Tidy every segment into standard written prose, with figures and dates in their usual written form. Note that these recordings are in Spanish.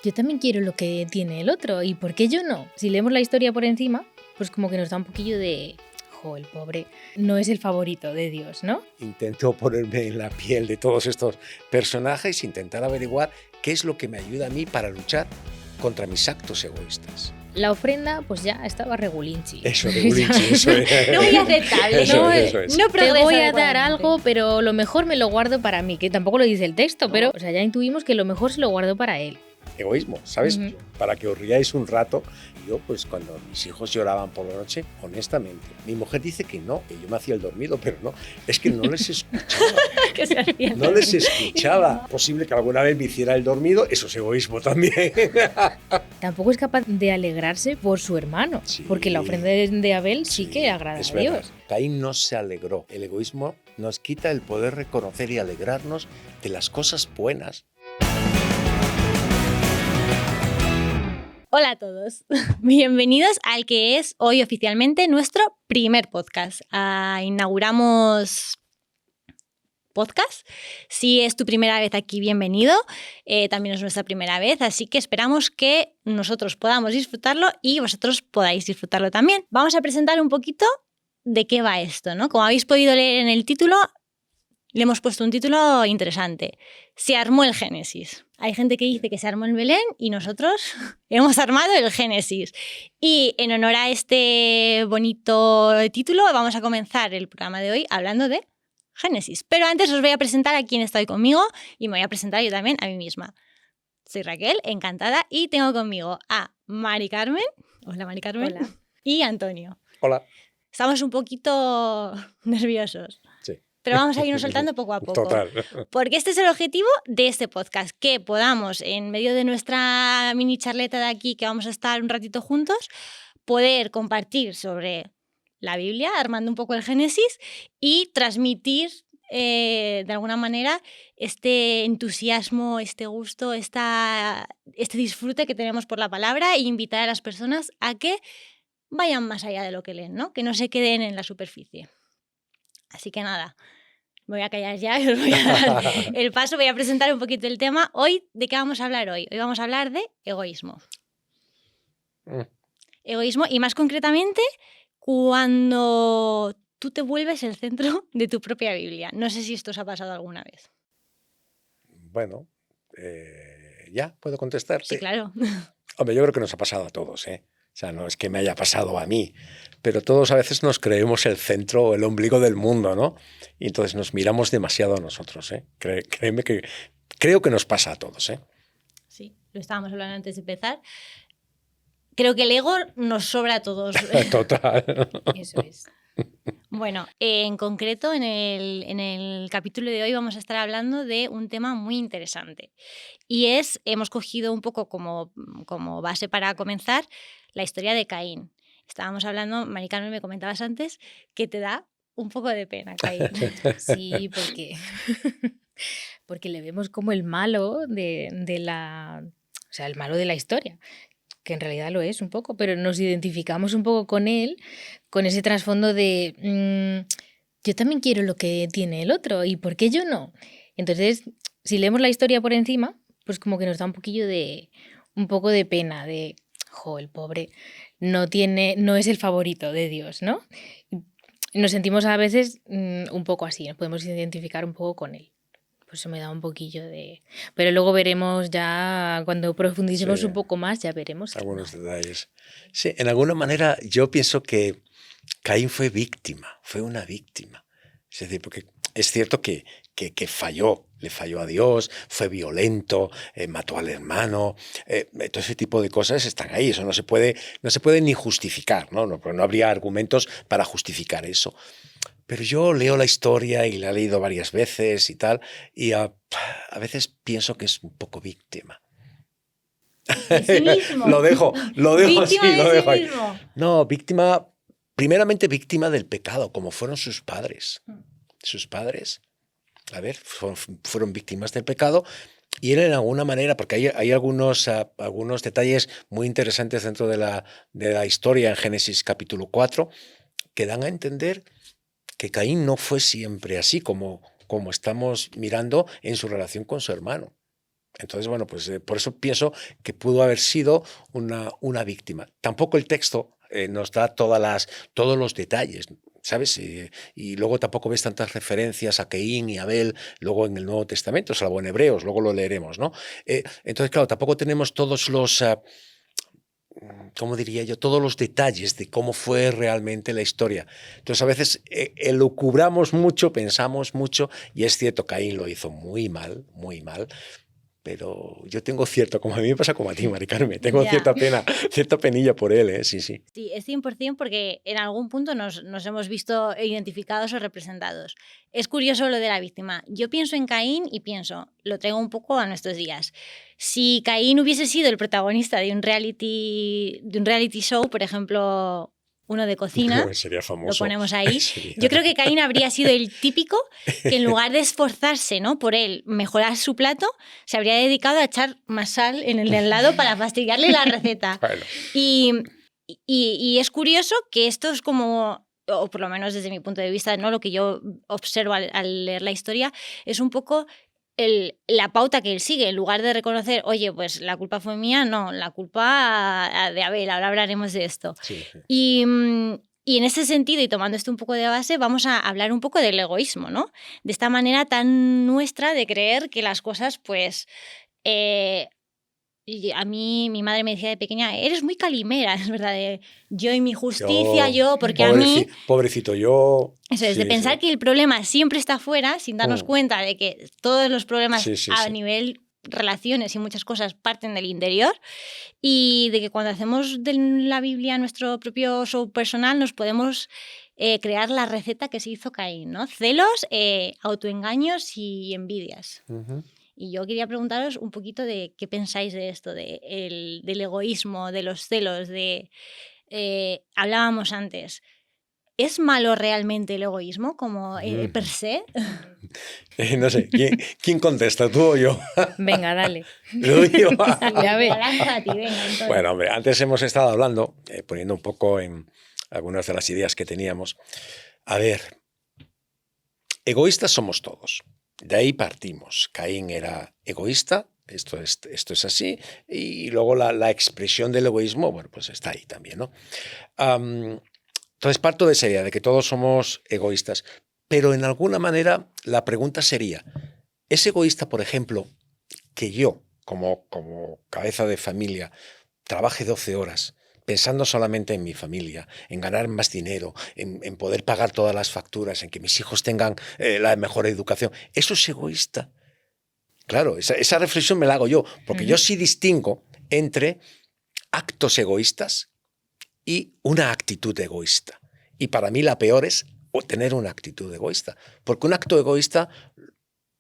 yo también quiero lo que tiene el otro, ¿y por qué yo no? Si leemos la historia por encima, pues como que nos da un poquillo de... Jo, el pobre no es el favorito de Dios, ¿no? Intento ponerme en la piel de todos estos personajes, intentar averiguar qué es lo que me ayuda a mí para luchar contra mis actos egoístas. La ofrenda, pues ya estaba regulinchi. Eso, regulinchi, eso es. No muy aceptable, Eso es. no Te progresa voy a dar adecuadamente. algo, pero lo mejor me lo guardo para mí, que tampoco lo dice el texto, pero o sea, ya intuimos que lo mejor se lo guardo para él. Egoísmo, ¿sabes? Ujú. Para que os riáis un rato, yo pues cuando mis hijos lloraban por la noche, honestamente, mi mujer dice que no, que yo me hacía el dormido, pero no, es que no les escuchaba, Que se hacía. no les escuchaba. Posible que alguna vez me hiciera el dormido, eso es egoísmo también. Tampoco es capaz de alegrarse por su hermano, Sí. porque la ofrenda de Abel sí que agrada es a verdad. Dios. Caín no se alegró. El egoísmo nos quita el poder reconocer y alegrarnos de las cosas buenas. Hola a todos, bienvenidos al que es hoy oficialmente nuestro primer podcast. Inauguramos podcast. Si es tu primera vez aquí, bienvenido. También es nuestra primera vez, así que esperamos que nosotros podamos disfrutarlo y vosotros podáis disfrutarlo también. Vamos a presentar un poquito de qué va esto, ¿no? Como habéis podido leer en el título, le hemos puesto un título interesante. Se armó el Génesis. Hay gente que dice que se armó el Belén y nosotros hemos armado el Génesis. Y en honor a este bonito título vamos a comenzar el programa de hoy hablando de Génesis. Pero antes os voy a presentar a quién está hoy conmigo y me voy a presentar yo también a mí misma. Soy Raquel, encantada, y tengo conmigo a Mari Carmen. Hola, Mari Carmen. Hola. Y Antonio. Hola. Estamos un poquito nerviosos. Sí. Pero vamos a irnos soltando poco a poco. Total. Porque este es el objetivo de este podcast, que podamos, en medio de nuestra mini charleta de aquí, que vamos a estar un ratito juntos, poder compartir sobre la Biblia, armando un poco el Génesis, y transmitir de alguna manera este entusiasmo, este gusto, este disfrute que tenemos por la palabra, e invitar a las personas a que vayan más allá de lo que leen, ¿no? Que no se queden en la superficie. Así que nada, me voy a callar ya, os voy a dar el paso, voy a presentar un poquito el tema. Hoy, ¿de qué vamos a hablar hoy? Hoy vamos a hablar de egoísmo. Egoísmo, y más concretamente, cuando tú te vuelves el centro de tu propia Biblia. No sé si esto os ha pasado alguna vez. Bueno, ¿ya puedo contestarte? Sí, claro. Hombre, yo creo que nos ha pasado a todos, ¿eh? O sea, no es que me haya pasado a mí, pero todos a veces nos creemos el centro o el ombligo del mundo, ¿no? Y entonces nos miramos demasiado a nosotros, ¿eh? Créeme que creo que nos pasa a todos, ¿eh? Sí, lo estábamos hablando antes de empezar. Creo que el ego nos sobra a todos. Total. Eso es. Bueno, en concreto, en el capítulo de hoy vamos a estar hablando de un tema muy interesante. Y hemos cogido un poco como base para comenzar la historia de Caín. Estábamos hablando, Mari Carmen, me comentabas antes, que te da un poco de pena, Caín. Sí, porque le vemos como el malo o sea, el malo de la historia, que en realidad lo es un poco, pero nos identificamos un poco con él, con ese trasfondo de yo también quiero lo que tiene el otro, ¿y por qué yo no? Entonces, si leemos la historia por encima, pues como que nos da un poco de pena, de jo, el pobre no es el favorito de Dios, ¿no? Y nos sentimos a veces un poco así, nos podemos identificar un poco con él. Pues eso me da un poquillo de... Pero luego veremos ya, cuando profundicemos Sí. un poco más, ya veremos. Que Algunos no. detalles. Sí, en alguna manera yo pienso que Caín fue una víctima. Es decir, porque es cierto que falló, le falló a Dios, fue violento, mató al hermano, todo ese tipo de cosas están ahí, eso no se puede ni justificar, ¿no? No habría argumentos para justificar eso. Pero yo leo la historia y la he leído varias veces y tal, y a veces pienso que es un poco víctima. De sí mismo. Lo dejo así, Víctima de lo sí dejo ahí. mismo. No, primeramente víctima del pecado, como fueron sus padres. Sus padres, a ver, fueron víctimas del pecado, y él en alguna manera, porque hay algunos detalles muy interesantes dentro de la historia en Génesis capítulo 4, que dan a entender que Caín no fue siempre así como estamos mirando en su relación con su hermano. Entonces, bueno, pues por eso pienso que pudo haber sido una víctima. Tampoco el texto nos da todos los detalles, ¿sabes? Y luego tampoco ves tantas referencias a Caín y Abel, luego en el Nuevo Testamento, salvo en Hebreos, luego lo leeremos, ¿no? Entonces, claro, tampoco tenemos todos los... ¿cómo diría yo? Todos los detalles de cómo fue realmente la historia. Entonces, a veces elucubramos mucho, pensamos mucho, y es cierto, Caín lo hizo muy mal, pero yo tengo cierto, como a mí me pasa como a ti, Mari Carmen, tengo Ya. cierta penilla por él, sí, sí. Sí, es 100% porque en algún punto nos hemos visto identificados o representados. Es curioso lo de la víctima. Yo pienso en Caín y lo traigo un poco a nuestros días. Si Caín hubiese sido el protagonista de un reality show, por ejemplo, uno de cocina, Sería lo famoso. ponemos ahí. Sería- Yo creo que Caín habría sido el típico que en lugar de esforzarse, ¿no?, por él mejorar su plato, se habría dedicado a echar más sal en el de al lado para fastidiarle la receta. Bueno, Y es curioso que esto es como, o por lo menos desde mi punto de vista, ¿no?, lo que yo observo al leer la historia, es un poco la pauta que él sigue. En lugar de reconocer, oye, pues la culpa fue mía, no, la culpa de Abel, ahora hablaremos de esto. sí, sí. Y en ese sentido, y tomando esto un poco de base, vamos a hablar un poco del egoísmo, ¿no? De esta manera tan nuestra de creer que las cosas, pues... y a mí, mi madre me decía de pequeña, eres muy calimera, es verdad, de yo y mi justicia, porque a mí... Pobrecito yo. Eso es, de Sí, pensar sí. que el problema siempre está fuera, sin darnos cuenta de que todos los problemas Sí, sí, a sí. nivel relaciones y muchas cosas parten del interior, y de que cuando hacemos de la Biblia nuestro propio show personal nos podemos crear la receta que se hizo Caín, ¿no? Celos, autoengaños y envidias. Ujú. Y yo quería preguntaros un poquito de qué pensáis de esto, del egoísmo, de los celos, hablábamos antes. ¿Es malo realmente el egoísmo como per se? No sé, ¿quién contesta, tú o yo? Venga, dale. Lo digo. Ya ves. Lanza a ti, venga, entonces. Bueno, hombre, antes hemos estado hablando, poniendo un poco en algunas de las ideas que teníamos. A ver, egoístas somos todos. De ahí partimos. Caín era egoísta, esto es así, y luego la expresión del egoísmo, bueno, pues está ahí también, ¿no? Entonces parto de esa idea de que todos somos egoístas, pero en alguna manera la pregunta sería, ¿es egoísta, por ejemplo, que yo, como cabeza de familia, trabaje 12 horas pensando solamente en mi familia, en ganar más dinero, en poder pagar todas las facturas, en que mis hijos tengan la mejor educación? ¿Eso es egoísta? Claro, esa reflexión me la hago yo, porque yo sí distingo entre actos egoístas y una actitud egoísta. Y para mí la peor es tener una actitud egoísta, porque un acto egoísta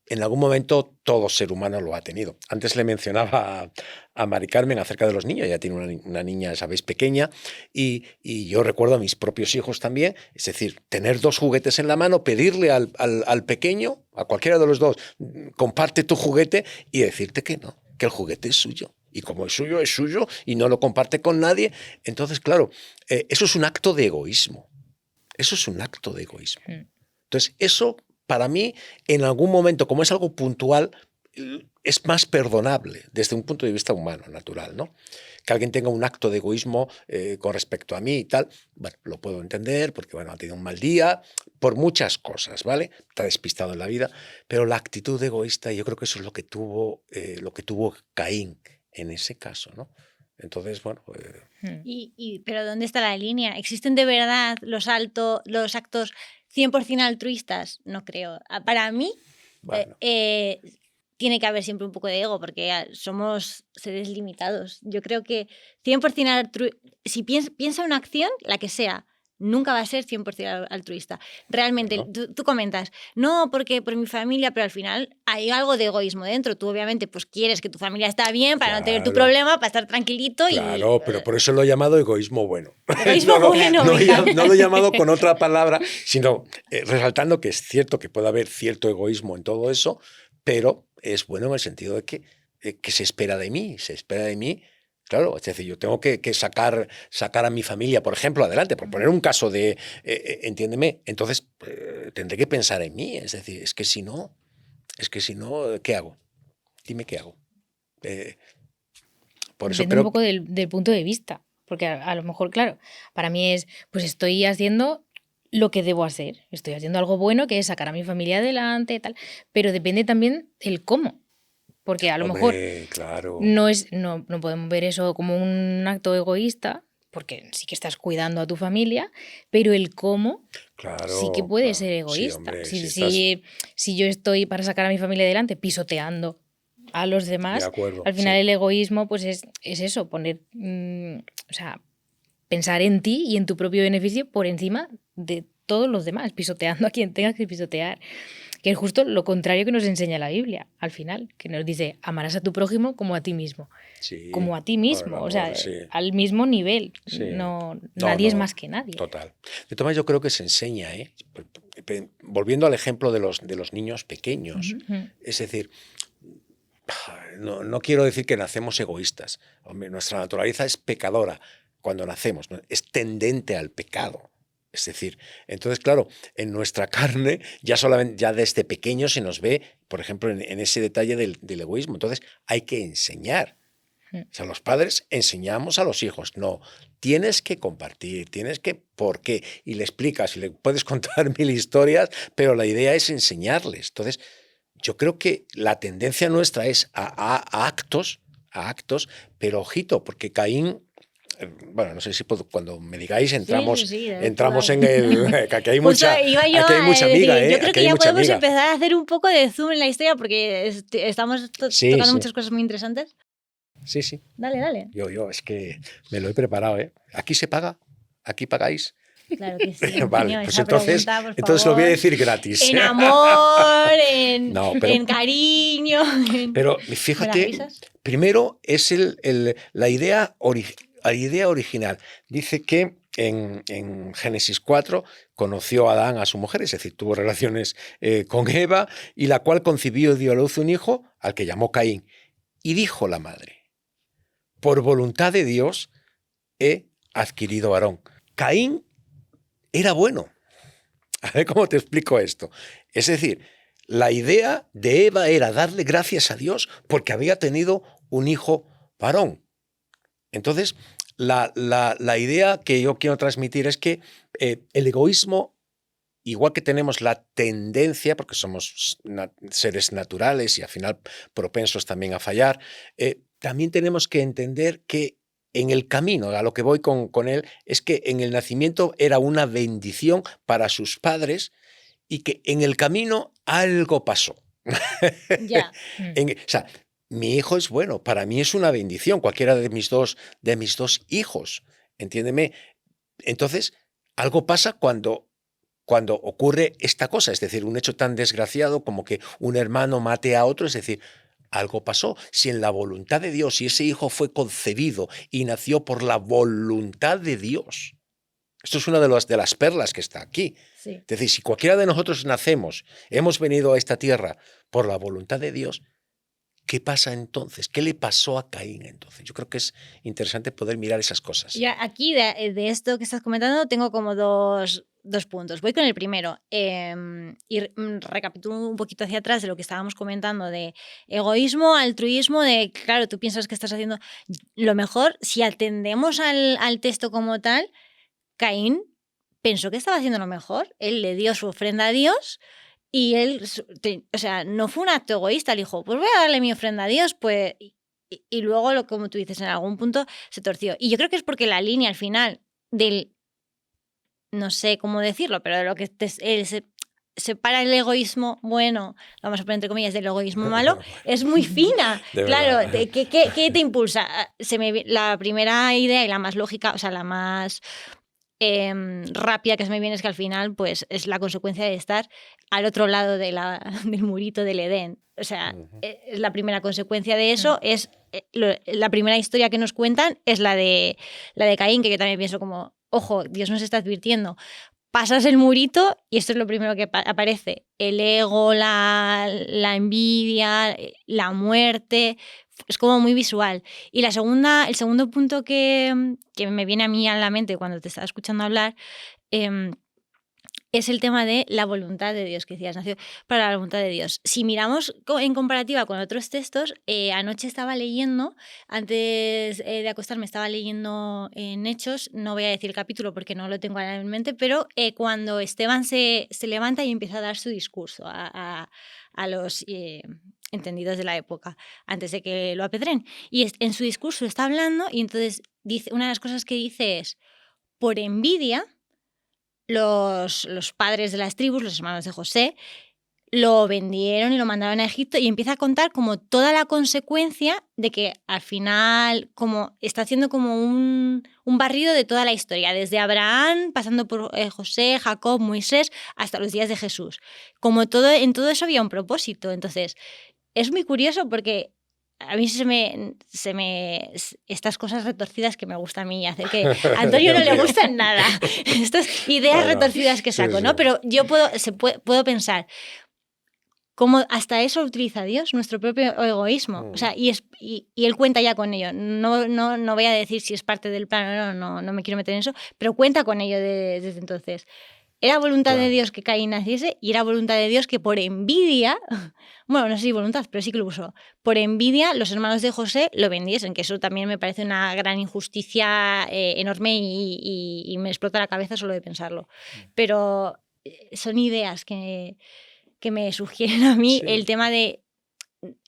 en algún momento todo ser humano lo ha tenido. Antes le mencionaba a Mari Carmen acerca de los niños, ella tiene una niña, sabéis, pequeña, y yo recuerdo a mis propios hijos también, es decir, tener dos juguetes en la mano, pedirle al pequeño, a cualquiera de los dos, comparte tu juguete y decirte que no, que el juguete es suyo. Y como es suyo y no lo comparte con nadie. Entonces, claro, eso es un acto de egoísmo. Eso es un acto de egoísmo. Entonces, eso para mí, en algún momento, como es algo puntual, es más perdonable desde un punto de vista humano, natural, ¿no? Que alguien tenga un acto de egoísmo con respecto a mí y tal, bueno, lo puedo entender porque, bueno, ha tenido un mal día, por muchas cosas, ¿vale? Está despistado en la vida, pero la actitud egoísta, yo creo que eso es lo que tuvo Caín en ese caso, ¿no? Entonces, bueno... Pero ¿dónde está la línea? ¿Existen de verdad los actos 100% altruistas? No creo. Para mí, Bueno. tiene que haber siempre un poco de ego, porque somos seres limitados. Yo creo que 100% altruista, si piensa una acción, la que sea, nunca va a ser 100% altruista. Realmente, Bueno. tú comentas, no porque por mi familia, pero al final hay algo de egoísmo dentro. Tú obviamente pues quieres que tu familia esté bien para no tener tu problema, para estar tranquilito. Claro, pero por eso lo he llamado egoísmo bueno. Egoísmo bueno. No lo he llamado con otra palabra, sino resaltando que es cierto que puede haber cierto egoísmo en todo eso, pero es bueno en el sentido de que se espera de mí, Claro, es decir, yo tengo que sacar a mi familia, por ejemplo, adelante, por poner un caso de, entiéndeme, entonces tendré que pensar en mí, es decir, es que si no, ¿qué hago? Dime qué hago. Por eso Depende un creo poco del punto de vista, porque a lo mejor, claro, para mí es, pues estoy haciendo lo que debo hacer, estoy haciendo algo bueno que es sacar a mi familia adelante, tal, pero depende también el cómo, porque a lo mejor hombre, claro, no podemos ver eso como un acto egoísta, porque sí que estás cuidando a tu familia, pero el cómo sí que claro, puede claro. ser Sí, egoísta. hombre, si Si, estás si yo estoy para sacar a mi familia adelante pisoteando a los de demás, acuerdo, al final sí. el egoísmo pues es eso, poner, o sea, pensar en ti y en tu propio beneficio por encima de todos los demás, pisoteando a quien tengas que pisotear. Que es justo lo contrario que nos enseña la Biblia, al final, que nos dice, amarás a tu prójimo como a ti mismo. Sí, Como a ti por el mismo, o amor, sea, sí, al mismo nivel. sí. No, No, nadie es no, más que nadie. total. De todas maneras, yo creo que se enseña, ¿eh? Volviendo al ejemplo de los niños pequeños, Ujú. es decir, no quiero decir que nacemos egoístas. Hombre, nuestra naturaleza es pecadora cuando nacemos, ¿no? Es tendente al pecado. Es decir, entonces, claro, en nuestra carne ya solamente ya desde pequeño se nos ve, por ejemplo, en ese detalle del egoísmo. Entonces, hay que enseñar. O sea, los padres enseñamos a los hijos, no, tienes que compartir, tienes que, ¿por qué? Y le explicas y le puedes contar mil historias, pero la idea es enseñarles. Entonces, yo creo que la tendencia nuestra es a actos, pero ojito, porque Caín, bueno, no sé si cuando me digáis Sí, tú entramos dale. en el... que Justo iba yo aquí hay a mucha amiga, decir, yo creo aquí que hay ya mucha podemos amiga. empezar a hacer un poco de zoom en la historia porque estamos Sí, tocando sí, muchas cosas muy interesantes. sí, sí. Dale, dale. Es que me lo he preparado, ¿eh? ¿Aquí se paga? ¿Aquí pagáis? Claro que sí, Vale, empeño pues esa entonces, pregunta, por entonces lo voy a favor. decir gratis. En amor, No, en cariño, pero ¿Me las fíjate, risas? primero es la idea original. Dice que en Génesis 4 conoció a Adán a su mujer, es decir, tuvo relaciones con Eva, y la cual concibió y dio a luz un hijo al que llamó Caín. Y dijo la madre, por voluntad de Dios he adquirido varón. Caín era bueno. A ver cómo te explico esto. Es decir, la idea de Eva era darle gracias a Dios porque había tenido un hijo varón. Entonces, la idea que yo quiero transmitir es que el egoísmo, igual que tenemos la tendencia, porque somos seres naturales y al final propensos también a fallar, también tenemos que entender que en el camino, a lo que voy con él, es que en el nacimiento era una bendición para sus padres y que en el camino algo pasó. Ya. O sea, mi hijo es bueno, para mí es una bendición, cualquiera de mis dos hijos, entiéndeme. Entonces, algo pasa cuando ocurre esta cosa, es decir, un hecho tan desgraciado como que un hermano mate a otro, es decir, algo pasó. Si en la voluntad de Dios, si ese hijo fue concebido y nació por la voluntad de Dios, esto es una de las perlas que está aquí. Sí. Es decir, si cualquiera de nosotros nacemos, hemos venido a esta tierra por la voluntad de Dios, ¿qué pasa entonces? ¿Qué le pasó a Caín entonces? Yo creo que es interesante poder mirar esas cosas. Ya aquí de esto que estás comentando tengo como dos puntos. Voy con el primero y recapitulo un poquito hacia atrás de lo que estábamos comentando de egoísmo, altruismo, de claro, tú piensas que estás haciendo lo mejor. Si atendemos al texto como tal, Caín pensó que estaba haciendo lo mejor. Él le dio su ofrenda a Dios y él, o sea, no fue un acto egoísta. Le dijo, pues voy a darle mi ofrenda a Dios, pues... Y luego, como tú dices, en algún punto se torció. Y yo creo que es porque la línea al final del, no sé cómo decirlo, pero de lo que separa el egoísmo bueno, vamos a poner entre comillas, del egoísmo malo, es muy fina. Claro, ¿qué te impulsa? La primera idea y la más lógica, o sea, la más rápida que se me viene es que al final pues es la consecuencia de estar al otro lado del murito del Edén. O sea, es la primera consecuencia de eso, es la primera historia que nos cuentan es la de Caín, que yo también pienso como, ojo, Dios nos está advirtiendo. Pasas el murito y esto es lo primero que aparece. El ego, la envidia, la muerte. Es como muy visual. Y el segundo punto que me viene a mí a la mente cuando te estaba escuchando hablar es el tema de la voluntad de Dios, que decías, nació para la voluntad de Dios. Si miramos en comparativa con otros textos, anoche estaba leyendo, antes de acostarme estaba leyendo en Hechos, no voy a decir el capítulo porque no lo tengo ahora en mente, pero cuando Esteban se levanta y empieza a dar su discurso a los entendidos de la época, antes de que lo apedren. Y en su discurso está hablando y entonces dice, una de las cosas que dice es, por envidia, los padres de las tribus, los hermanos de José, lo vendieron y lo mandaron a Egipto y empieza a contar como toda la consecuencia de que al final como está haciendo como un barrido de toda la historia, desde Abraham, pasando por José, Jacob, Moisés, hasta los días de Jesús. Como en todo eso había un propósito. Entonces, es muy curioso porque a mí estas cosas retorcidas que me gusta a mí hacer, que a Antonio no le gustan nada, estas ideas retorcidas que saco, ¿no? Pero yo puedo pensar cómo hasta eso utiliza Dios, nuestro propio egoísmo. O sea, y él cuenta ya con ello. No voy a decir si es parte del plan o no me quiero meter en eso, pero cuenta con ello desde entonces. Era voluntad de Dios que Caín naciese y era voluntad de Dios que por envidia, bueno, no sé si voluntad, pero sí que lo usó, por envidia los hermanos de José lo vendiesen, que eso también me parece una gran injusticia enorme y me explota la cabeza solo de pensarlo. Pero son ideas que me sugieren a mí el tema de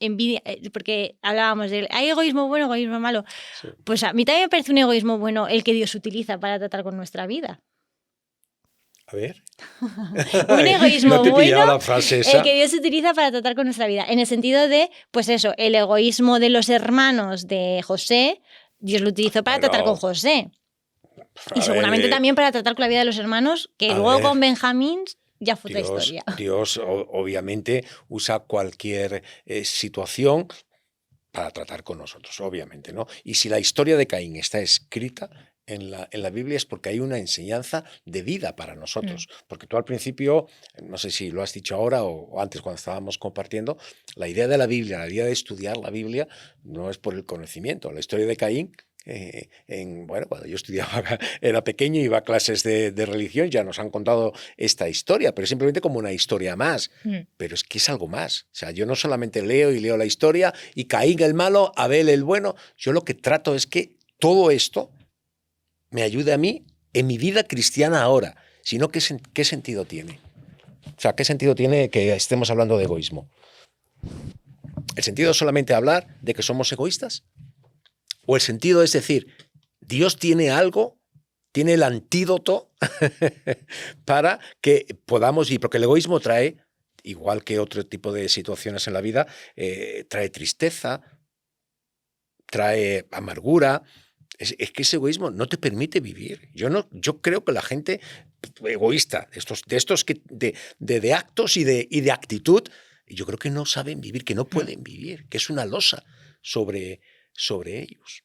envidia, porque hablábamos de ¿hay egoísmo bueno, egoísmo malo? Sí. Pues a mí también me parece un egoísmo bueno el que Dios utiliza para tratar con nuestra vida. A ver. Un egoísmo bueno, la frase esa. El que Dios utiliza para tratar con nuestra vida. En el sentido de, pues eso, el egoísmo de los hermanos de José, Dios lo utilizó para tratar con José. Y seguramente también para tratar con la vida de los hermanos, que luego con Benjamín ya fue otra historia. Dios obviamente usa cualquier situación para tratar con nosotros, obviamente, ¿no? Y si la historia de Caín está escrita en la Biblia es porque hay una enseñanza de vida para nosotros. Porque tú al principio, no sé si lo has dicho ahora o antes cuando estábamos compartiendo, la idea de la Biblia, la idea de estudiar la Biblia no es por el conocimiento. La historia de Caín, cuando yo estudiaba, era pequeño, iba a clases de religión, ya nos han contado esta historia, pero simplemente como una historia más. Pero es que es algo más. O sea, yo no solamente leo la historia y Caín el malo, Abel el bueno. Yo lo que trato es que todo esto me ayude a mí en mi vida cristiana ahora. Si no, ¿qué sentido tiene? O sea, ¿qué sentido tiene que estemos hablando de egoísmo? ¿El sentido es solamente hablar de que somos egoístas? ¿O el sentido es decir, Dios tiene algo, tiene el antídoto para que podamos ir? Porque el egoísmo trae, igual que otro tipo de situaciones en la vida, trae tristeza, trae amargura. Es que ese egoísmo no te permite vivir. Yo creo que la gente egoísta, de estos de actos y de actitud, yo creo que no saben vivir, que no pueden vivir, que es una losa sobre ellos.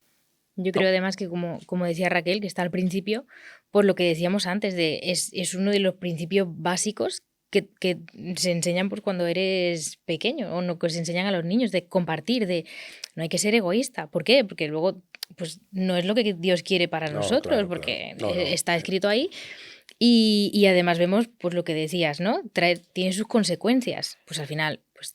Yo creo además que, como decía Raquel, que está al principio, por lo que decíamos antes, es uno de los principios básicos que se enseñan pues, cuando eres pequeño, o no, que se enseñan a los niños, de compartir, de no hay que ser egoísta. ¿Por qué? Porque luego pues, no es lo que Dios quiere para nosotros, claro, porque está escrito ahí. Y además vemos pues, lo que decías, ¿no? Tiene sus consecuencias. Pues al final, pues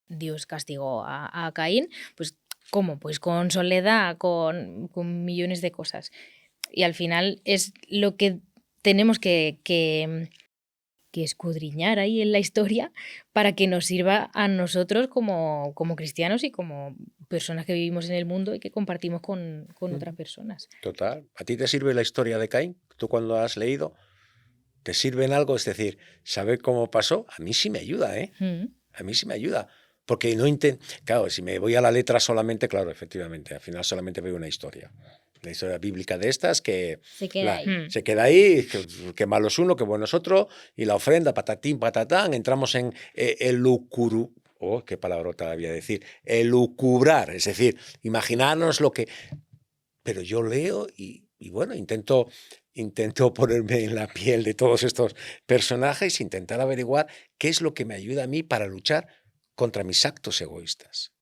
Dios castigó a Caín, pues ¿cómo? Pues con soledad, con millones de cosas. Y al final es lo que tenemos que escudriñar ahí en la historia para que nos sirva a nosotros como cristianos y como personas que vivimos en el mundo y que compartimos con otras personas. Total. ¿A ti te sirve la historia de Caín? ¿Tú cuando has leído te sirve en algo? Es decir, ¿saber cómo pasó? A mí sí me ayuda, ¿eh? A mí sí me ayuda. Porque claro, si me voy a la letra solamente, claro, efectivamente, al final solamente veo una historia bíblica de estas que se queda ahí, que malo es uno, que bueno es otro, y la ofrenda, patatín, patatán, entramos en el qué palabrota había decir, elucubrar, es decir, imaginarnos lo que... Pero yo leo y bueno, intento ponerme en la piel de todos estos personajes, intentar averiguar qué es lo que me ayuda a mí para luchar contra mis actos egoístas.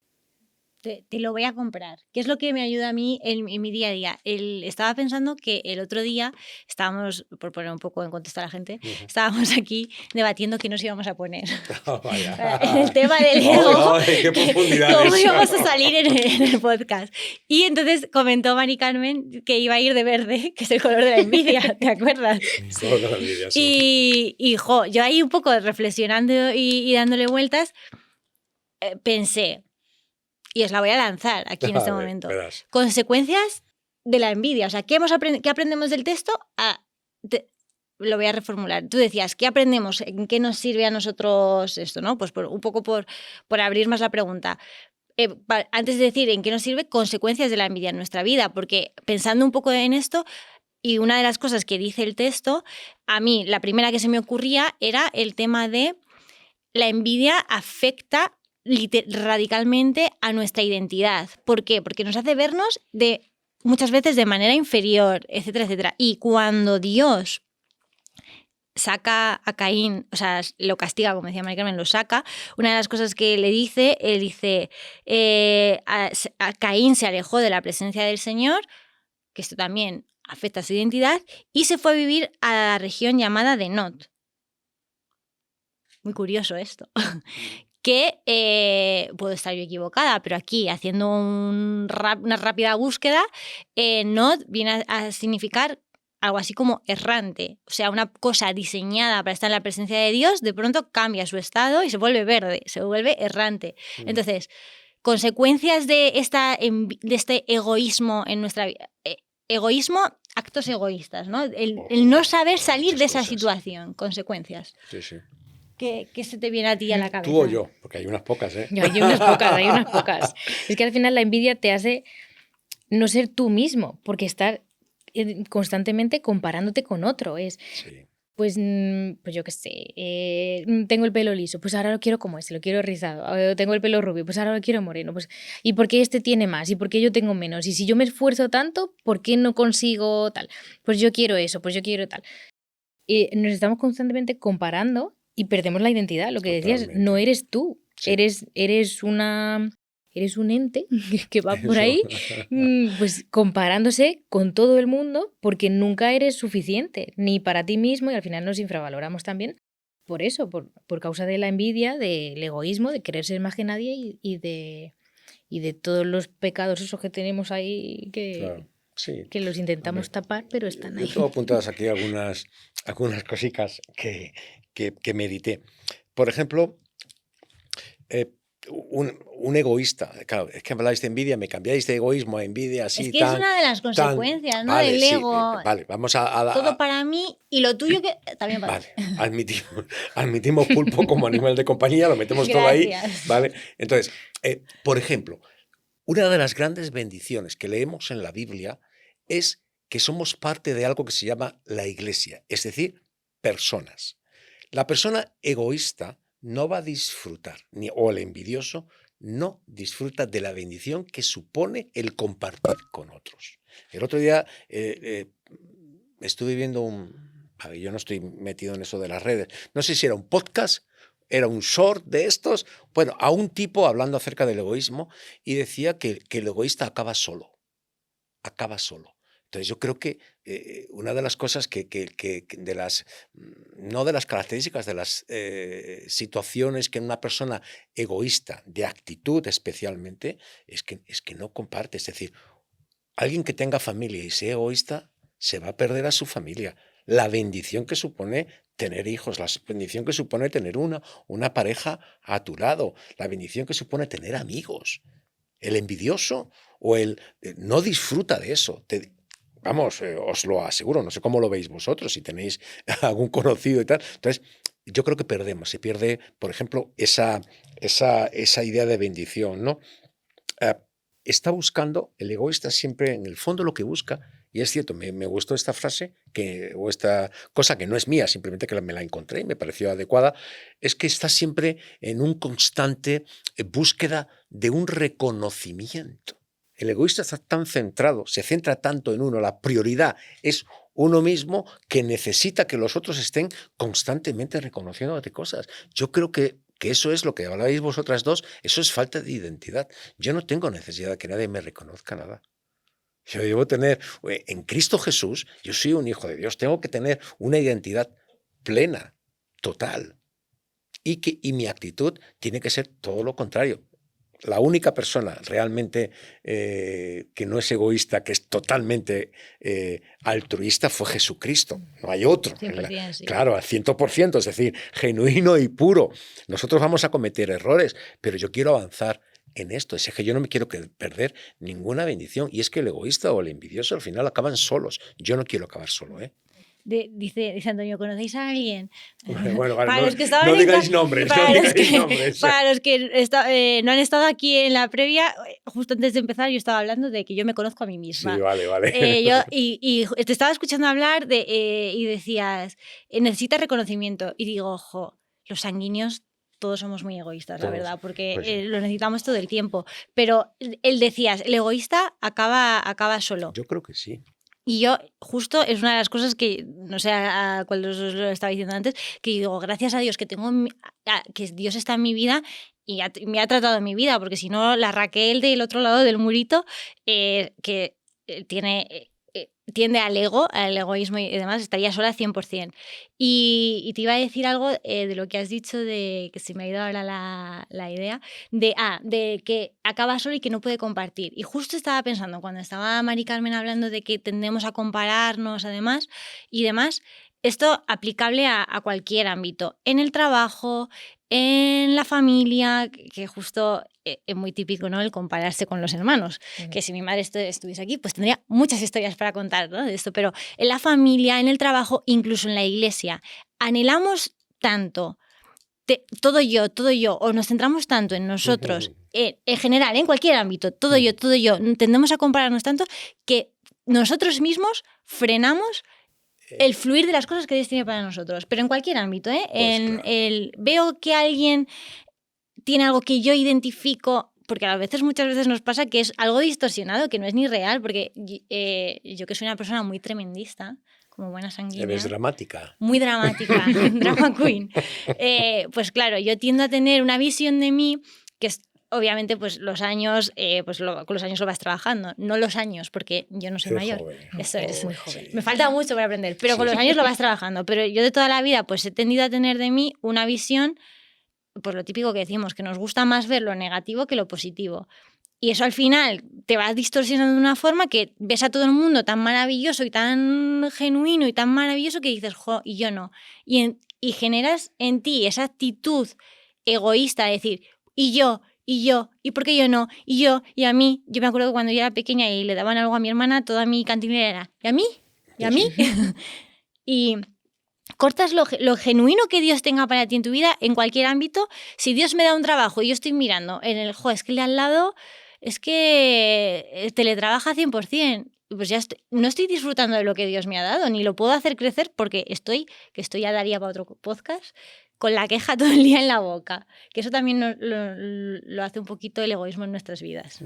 te lo voy a comprar. ¿Qué es lo que me ayuda a mí en mi día a día? Estaba pensando que el otro día estábamos, por poner un poco en contexto a la gente, estábamos aquí debatiendo qué nos íbamos a poner. Oh, vaya. En el tema del ego, Ay, qué profundidad cómo eso. íbamos a salir en el podcast. Y entonces comentó Mari Carmen que iba a ir de verde, que es el color de la envidia, ¿te acuerdas? Color de la envidia, sí. Y yo ahí un poco reflexionando y dándole vueltas, pensé, y os la voy a lanzar aquí en este momento. Verás. Consecuencias de la envidia. O sea, ¿qué aprendemos del texto? Lo voy a reformular. Tú decías, ¿qué aprendemos? ¿En qué nos sirve a nosotros esto? ¿No? Pues un poco por abrir más la pregunta. Antes de decir en qué nos sirve, consecuencias de la envidia en nuestra vida. Porque pensando un poco en esto, y una de las cosas que dice el texto, a mí la primera que se me ocurría era el tema de la envidia afecta radicalmente a nuestra identidad. ¿Por qué? Porque nos hace vernos muchas veces de manera inferior, etcétera, etcétera. Y cuando Dios saca a Caín, o sea, lo castiga, como decía Mari Carmen, lo saca, una de las cosas que él dice, a Caín se alejó de la presencia del Señor, que esto también afecta a su identidad, y se fue a vivir a la región llamada de Nod. Muy curioso esto. Que puedo estar yo equivocada, pero aquí, haciendo una rápida búsqueda, Nod viene a significar algo así como errante. O sea, una cosa diseñada para estar en la presencia de Dios, de pronto cambia su estado y se vuelve verde, se vuelve errante. Entonces, consecuencias de este egoísmo en nuestra vida. Egoísmo, actos egoístas, ¿no? El no saber salir de esa situación. Consecuencias. Sí, sí. ¿Qué se te viene a ti a la cabeza? Tú o yo, porque hay unas pocas, ¿eh? Hay unas pocas. Es que al final la envidia te hace no ser tú mismo, porque estar constantemente comparándote con otro. Sí. Pues yo qué sé, tengo el pelo liso, pues ahora lo quiero como lo quiero rizado. Tengo el pelo rubio, pues ahora lo quiero moreno. Pues, ¿y por qué este tiene más? ¿Y por qué yo tengo menos? Y si yo me esfuerzo tanto, ¿por qué no consigo tal? Pues yo quiero eso, pues yo quiero tal. Nos estamos constantemente comparando y perdemos la identidad. Lo que decías, no eres tú, sí. eres un ente que va por ahí pues comparándose con todo el mundo, porque nunca eres suficiente, ni para ti mismo, y al final nos infravaloramos también por eso, por causa de la envidia, del egoísmo, de querer ser más que nadie y de todos los pecados esos que tenemos ahí que... Claro. Sí. Que los intentamos tapar, pero están ahí. Yo tengo apuntadas aquí algunas cositas que medité. Por ejemplo, un egoísta. Claro, es que habláis de envidia, me cambiáis de egoísmo a envidia así. Es que es una de las consecuencias, ¿no? Vale, del ego. Sí, vale, vamos a todo para mí y lo tuyo que también para ti. Vale, admitimos pulpo como animal de compañía, lo metemos todo ahí. ¿Vale? Entonces, por ejemplo, una de las grandes bendiciones que leemos en la Biblia es que somos parte de algo que se llama la iglesia, es decir, personas. La persona egoísta no va a disfrutar, o el envidioso no disfruta de la bendición que supone el compartir con otros. El otro día estuve viendo yo no estoy metido en eso de las redes, no sé si era un podcast, era un short de estos, bueno, a un tipo hablando acerca del egoísmo y decía que el egoísta acaba solo. Entonces yo creo que una de las cosas no de las características, de las situaciones que en una persona egoísta, de actitud especialmente, es que no comparte. Es decir, alguien que tenga familia y sea egoísta se va a perder a su familia. La bendición que supone tener hijos, la bendición que supone tener una pareja a tu lado, la bendición que supone tener amigos. El envidioso o el no disfruta de eso. Vamos, os lo aseguro, no sé cómo lo veis vosotros, si tenéis algún conocido y tal. Entonces, yo creo que se pierde, por ejemplo, esa idea de bendición, ¿no? Está buscando, el egoísta siempre, en el fondo lo que busca, y es cierto, me gustó esta frase, o esta cosa que no es mía, simplemente que me la encontré y me pareció adecuada, es que está siempre en un constante búsqueda de un reconocimiento. El egoísta está tan centrado, se centra tanto en uno, la prioridad es uno mismo, que necesita que los otros estén constantemente reconociéndote cosas. Yo creo que que eso es lo que habláis vosotras dos, eso es falta de identidad. Yo no tengo necesidad de que nadie me reconozca nada. Yo debo tener, en Cristo Jesús, yo soy un hijo de Dios, tengo que tener una identidad plena, total. Y mi actitud tiene que ser todo lo contrario. La única persona realmente que no es egoísta, que es totalmente altruista, fue Jesucristo. No hay otro. 100%, sí. Claro, al 100%, es decir, genuino y puro. Nosotros vamos a cometer errores, pero yo quiero avanzar en esto. Es que yo no me quiero perder ninguna bendición. Y es que el egoísta o el envidioso al final acaban solos. Yo no quiero acabar solo, ¿eh? Dice Antonio, ¿conocéis a alguien? Bueno, vale, Para no, los que estaban no en digáis ca- nombres, para no los digáis que- nombres. Para los que no han estado aquí en la previa, justo antes de empezar yo estaba hablando de que yo me conozco a mí misma. Sí, vale. Y te estaba escuchando hablar y decías, necesitas reconocimiento. Y digo, ojo, los sanguíneos todos somos muy egoístas, la Todos, verdad, porque pues sí. lo necesitamos todo el tiempo. Pero él decías, el egoísta acaba solo. Yo creo que sí. Y yo, justo, es una de las cosas que, no sé a cuál os lo estaba diciendo antes, que digo, gracias a Dios que que Dios está en mi vida y me ha tratado en mi vida, porque si no, la Raquel del otro lado del murito, que tiende al egoísmo y demás, estaría sola 100%. Y te iba a decir algo de lo que has dicho, de que se me ha ido ahora la idea, de que acaba solo y que no puede compartir. Y justo estaba pensando, cuando estaba Mari Carmen hablando de que tendemos a compararnos además y demás, esto aplicable a cualquier ámbito, en el trabajo, en la familia, que justo es muy típico, ¿no? El compararse con los hermanos, que si mi madre estuviese aquí, pues tendría muchas historias para contar, ¿no? De esto, pero en la familia, en el trabajo, incluso en la iglesia, anhelamos tanto todo yo, o nos centramos tanto en nosotros, en general, en cualquier ámbito, todo yo, tendemos a compararnos tanto que nosotros mismos frenamos el fluir de las cosas que Dios tiene para nosotros, pero en cualquier ámbito, ¿eh? Pues Veo que alguien tiene algo que yo identifico, porque muchas veces nos pasa que es algo distorsionado, que no es ni real, porque yo que soy una persona muy tremendista, como buena sanguínea. Eres dramática. Muy dramática, drama queen. Pues claro, yo tiendo a tener una visión de mí que es, obviamente, pues los años, con los años lo vas trabajando, no los años, porque yo no soy mayor. Joven. Eso es. Muy joven. Sí. Me falta mucho para aprender, pero Sí, con los sí. años lo vas trabajando. Pero yo de toda la vida pues he tendido a tener de mí una visión, pues lo típico que decimos, que nos gusta más ver lo negativo que lo positivo. Y eso al final te va distorsionando de una forma que ves a todo el mundo tan maravilloso y tan genuino y tan maravilloso que dices, jo, y yo no. Y generas en ti esa actitud egoísta de decir, y yo, y por qué yo no, y yo, y a mí. Yo me acuerdo que cuando yo era pequeña y le daban algo a mi hermana, toda mi cantinera era, ¿y a mí? ¿Y a mí? Y cortas lo genuino que Dios tenga para ti en tu vida, en cualquier ámbito. Si Dios me da un trabajo y yo estoy mirando en el, es que el de al lado es que teletrabaja 100%, pues ya no estoy disfrutando de lo que Dios me ha dado, ni lo puedo hacer crecer porque que esto ya daría para otro podcast, con la queja todo el día en la boca. Que eso también lo hace un poquito el egoísmo en nuestras vidas.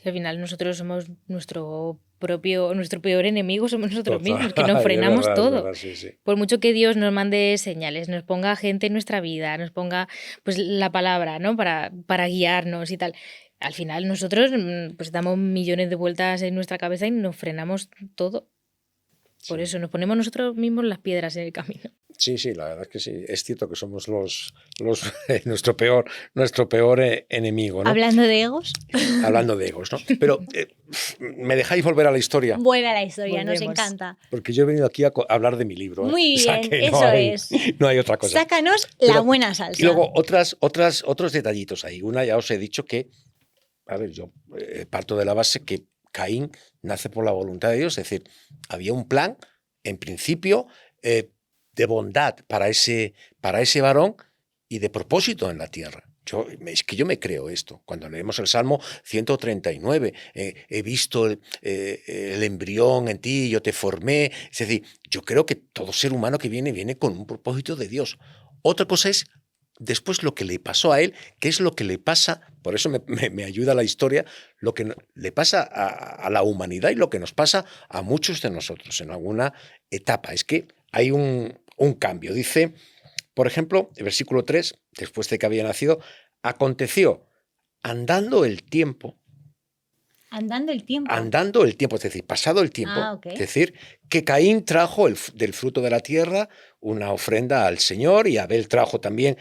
Al final nosotros somos nuestro peor enemigo, somos nosotros Total. mismos, que nos frenamos Es todo. verdad, sí. Por mucho que Dios nos mande señales, nos ponga gente en nuestra vida, nos ponga pues la palabra, ¿no? para guiarnos y tal. Al final nosotros pues damos millones de vueltas en nuestra cabeza y nos frenamos todo. Por eso nos ponemos nosotros mismos las piedras en el camino. Sí, la verdad es que sí. Es cierto que somos nuestro peor enemigo, ¿no? Hablando de egos. Hablando de egos, ¿no? Pero ¿me dejáis volver a la historia? Vuelve a la historia, nos Volvemos. encanta. Porque yo he venido aquí a hablar de mi libro. ¿eh? Muy O sea, bien, que eso es. No hay otra cosa. Sácanos Pero- la buena salsa. Y luego otros detallitos ahí. Una, ya os he dicho que, a ver, yo parto de la base que Caín nace por la voluntad de Dios, es decir, había un plan, en principio, de bondad para ese varón y de propósito en la tierra. Es que yo me creo esto. Cuando leemos el Salmo 139, he visto el embrión en ti, yo te formé. Es decir, yo creo que todo ser humano que viene con un propósito de Dios. Otra cosa es después lo que le pasó a él, que es lo que le pasa, por eso me ayuda la historia, lo que le pasa a la humanidad y lo que nos pasa a muchos de nosotros en alguna etapa. Es que hay un cambio. Dice Por ejemplo, el versículo 3, después de que había nacido, aconteció, andando el tiempo, Andando el tiempo. es decir, pasado el tiempo, Ok. es decir, que Caín trajo del fruto de la tierra una ofrenda al Señor y Abel trajo también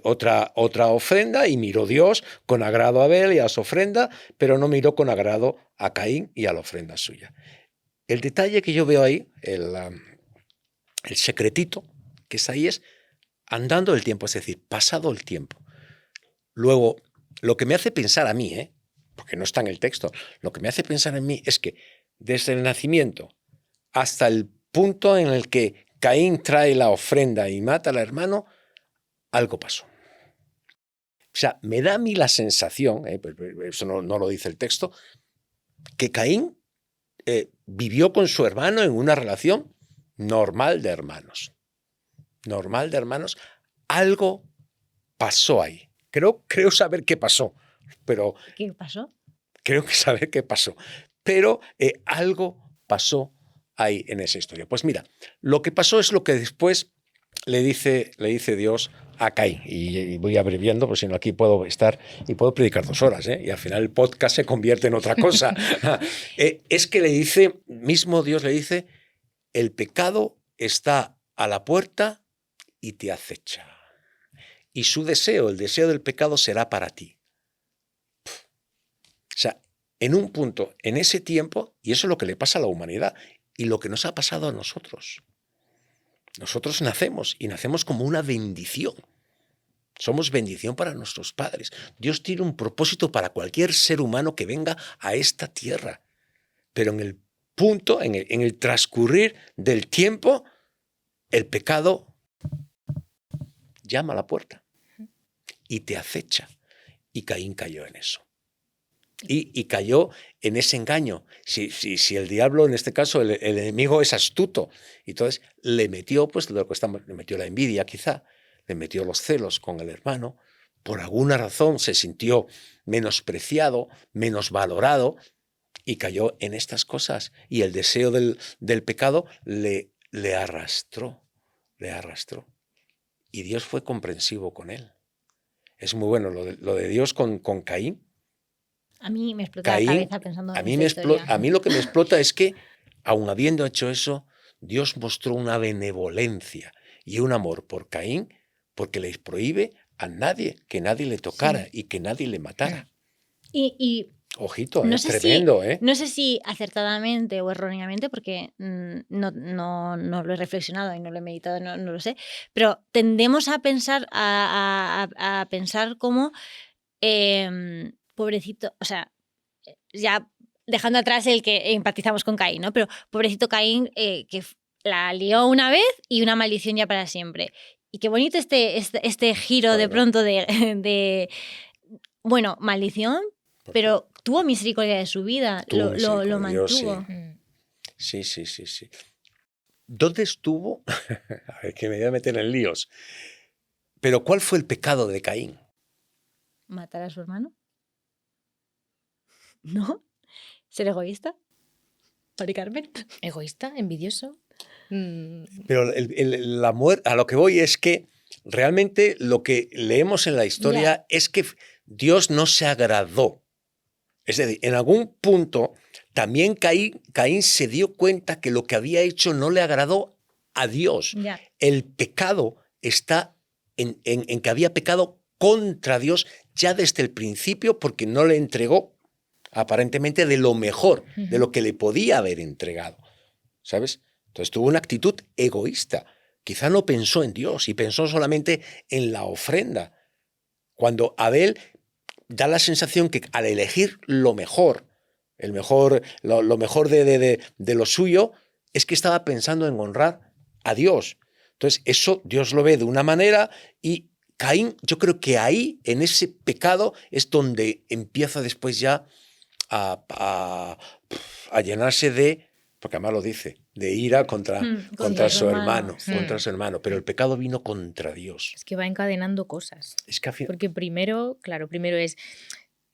otra ofrenda y miró Dios con agrado a Abel y a su ofrenda, pero no miró con agrado a Caín y a la ofrenda suya. El detalle que yo veo ahí, el secretito que está ahí es andando el tiempo, es decir, pasado el tiempo. Luego, lo que me hace pensar a mí, porque no está en el texto, lo que me hace pensar en mí es que desde el nacimiento hasta el punto en el que Caín trae la ofrenda y mata al hermano, algo pasó. O sea, me da a mí la sensación, eso no lo dice el texto, que Caín vivió con su hermano en una relación normal de hermanos. Normal de hermanos. Algo pasó ahí. Creo saber qué pasó, pero... ¿Qué pasó? Creo que saber qué pasó. Pero algo pasó ahí en esa historia. Pues mira, lo que pasó es lo que después le dice Dios a Caín. Y voy abreviando, porque si no aquí puedo estar y puedo predicar 2 horas, y al final el podcast se convierte en otra cosa. Es que mismo Dios le dice, el pecado está a la puerta y te acecha. Y su deseo, el deseo del pecado será para ti. O sea, en un punto, en ese tiempo, y eso es lo que le pasa a la humanidad y lo que nos ha pasado a nosotros. Nosotros nacemos y nacemos como una bendición. Somos bendición para nuestros padres. Dios tiene un propósito para cualquier ser humano que venga a esta tierra. Pero en el punto, en el transcurrir del tiempo, el pecado llama a la puerta y te acecha. Y Caín cayó en eso. Y cayó en ese engaño. Si el diablo, en este caso, el enemigo es astuto, entonces le metió, pues le metió la envidia quizá, le metió los celos con el hermano, por alguna razón se sintió menospreciado, menos valorado, y cayó en estas cosas. Y el deseo del pecado le arrastró. Y Dios fue comprensivo con él. Es muy bueno lo de Dios con Caín. A mí me explota Caín, la cabeza pensando en esta historia. a mí lo que me explota es que, aun habiendo hecho eso, Dios mostró una benevolencia y un amor por Caín, porque le prohíbe a nadie que nadie le tocara y que nadie le matara. Y Ojito, no es sé tremendo, No sé si acertadamente o erróneamente, porque no lo he reflexionado y no lo he meditado, no lo sé, pero tendemos a pensar, a pensar como pobrecito, o sea, ya dejando atrás el que empatizamos con Caín, ¿no? Pero pobrecito Caín que la lió una vez y una maldición ya para siempre. Y qué bonito este giro de pronto de bueno, maldición, pero tuvo misericordia de su vida, lo mantuvo. Sí. ¿Dónde estuvo? A ver, que me voy a meter en líos. Pero ¿cuál fue el pecado de Caín? ¿Matar a su hermano? ¿No? ¿Ser egoísta? ¿Mari Carmen? ¿Egoísta? ¿Envidioso? Pero la muerte, a lo que voy es que realmente lo que leemos en la historia es que Dios no se agradó. Es decir, en algún punto también Caín se dio cuenta que lo que había hecho no le agradó a Dios. El pecado está en que había pecado contra Dios ya desde el principio porque no le entregó aparentemente de lo mejor, de lo que le podía haber entregado. ¿Sabes? Entonces tuvo una actitud egoísta. Quizá no pensó en Dios y pensó solamente en la ofrenda. Cuando Abel da la sensación que al elegir lo mejor de lo suyo, es que estaba pensando en honrar a Dios. Entonces eso Dios lo ve de una manera y Caín, yo creo que ahí, en ese pecado, es donde empieza después ya a llenarse de, porque además lo dice, de ira contra su hermano, contra su hermano. Pero el pecado vino contra Dios. Es que va encadenando cosas. Es que porque primero es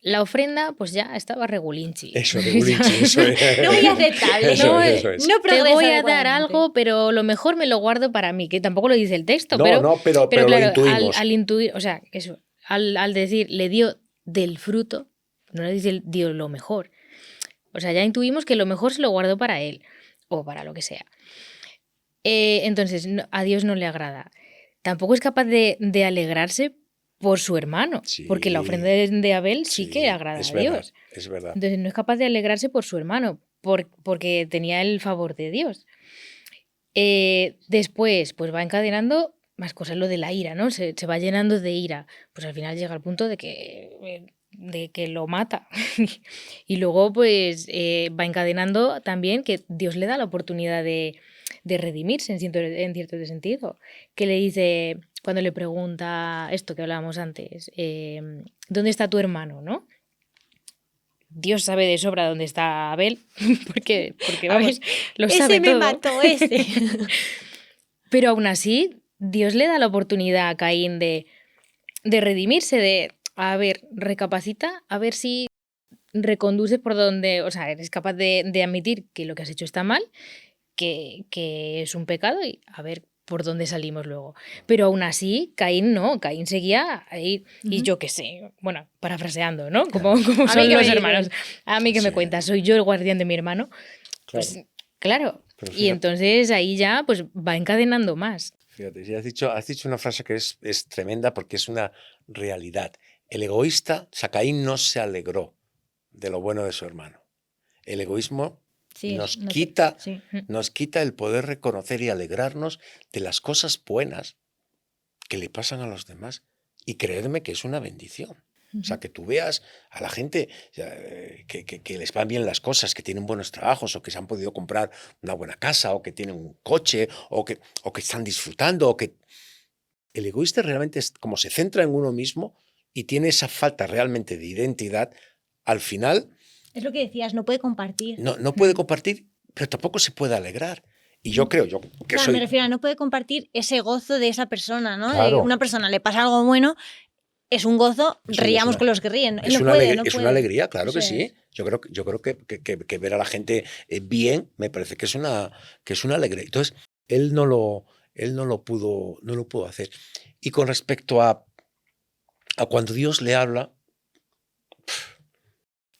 La ofrenda, pues ya estaba regulinchi. Eso, regulinchi, eso es. No muy aceptable. Eso no, es, eso es. no Te progresa voy a dar adecuadamente. algo, pero lo mejor me lo guardo para mí, que tampoco lo dice el texto, No, pero, no, pero pero lo claro, intuimos. al intuir, o sea, eso, al decir le dio del fruto, no le dice dio lo mejor. O sea, ya intuimos que lo mejor se lo guardó para él, o para lo que sea. Entonces, a Dios no le agrada. Tampoco es capaz de alegrarse por su hermano, porque la ofrenda de Abel sí que agrada es a verdad, Dios. es verdad. Entonces no es capaz de alegrarse por su hermano, porque tenía el favor de Dios. Después, pues va encadenando más cosas, lo de la ira, ¿no? Se va llenando de ira. Pues al final llega al punto de que lo mata. Y luego, pues, va encadenando también que Dios le da la oportunidad de redimirse en cierto sentido. Que le dice, cuando le pregunta esto que hablábamos antes, ¿dónde está tu hermano, no? Dios sabe de sobra dónde está Abel, porque vamos, lo sabe ese me todo. mató, ese. Pero aún así, Dios le da la oportunidad a Caín de redimirse, a ver, recapacita, a ver si reconduce por donde, o sea, eres capaz de admitir que lo que has hecho está mal, que es un pecado y a ver por dónde salimos luego. Pero aún así, Caín no, Caín seguía ahí, y yo qué sé, bueno, parafraseando, ¿no? Como son los hermanos. A mí que me cuentas, soy yo el guardián de mi hermano. Pues claro, y entonces ahí ya pues va encadenando más. Fíjate, si has dicho una frase que es tremenda porque es una realidad. El egoísta, Caín no se alegró de lo bueno de su hermano. El egoísmo nos quita el poder reconocer y alegrarnos de las cosas buenas que le pasan a los demás. Y creedme que es una bendición. O sea, que tú veas a la gente que les van bien las cosas, que tienen buenos trabajos, o que se han podido comprar una buena casa, o que tienen un coche, o que están disfrutando, o que... El egoísta realmente es como se centra en uno mismo y tiene esa falta realmente de identidad, al final... Es lo que decías, no puede compartir. No puede compartir, pero tampoco se puede alegrar. Y yo creo, que me refiero a no puede compartir ese gozo de esa persona, ¿no? Claro. De una persona le pasa algo bueno, es un gozo, ríamos con los que ríen. Es una alegría, claro que sí. Yo creo que ver a la gente bien me parece que es una alegría. Entonces, él no lo pudo hacer. Y con respecto a cuando Dios le habla,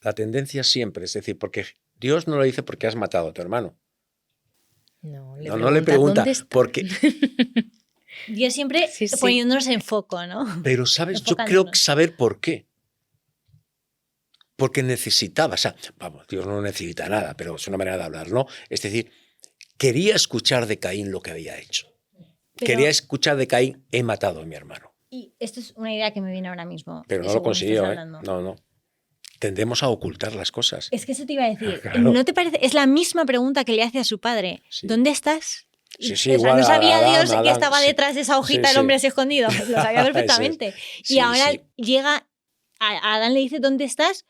la tendencia siempre, es decir, porque Dios no lo dice porque has matado a tu hermano. No le pregunta porque... Dios siempre poniéndonos en foco, ¿no? Pero, ¿sabes? Yo creo que saber por qué. Porque necesitaba, o sea, vamos, Dios no necesita nada, pero es una manera de hablar, ¿no? Es decir, quería escuchar de Caín lo que había hecho. Quería escuchar de Caín, he matado a mi hermano. Y esto es una idea que me viene ahora mismo. Pero no lo consiguió, ¿eh? No. Tendemos a ocultar las cosas. Es que eso te iba a decir. Claro. ¿No te parece? Es la misma pregunta que le hace a su padre. Sí. ¿Dónde estás? Sí, o sea, igual no sabía Adán, Dios que estaba detrás de esa hojita el hombre así escondido. Lo sabía perfectamente. Y ahora llega, a Adán le dice, ¿dónde estás?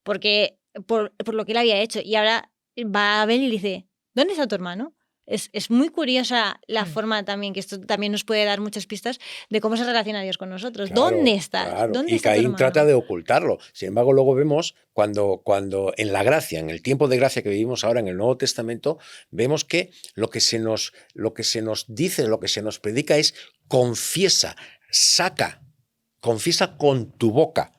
Porque por lo que él había hecho. Y ahora va a Abel y le dice, ¿dónde está tu hermano? Es muy curiosa la forma también, que esto también nos puede dar muchas pistas de cómo se relaciona Dios con nosotros. Claro, ¿dónde estás? Claro. ¿Dónde y está Caín trata de ocultarlo. Sin embargo, luego vemos cuando en la gracia, en el tiempo de gracia que vivimos ahora en el Nuevo Testamento, vemos que lo que se nos dice, lo que se nos predica es confiesa con tu boca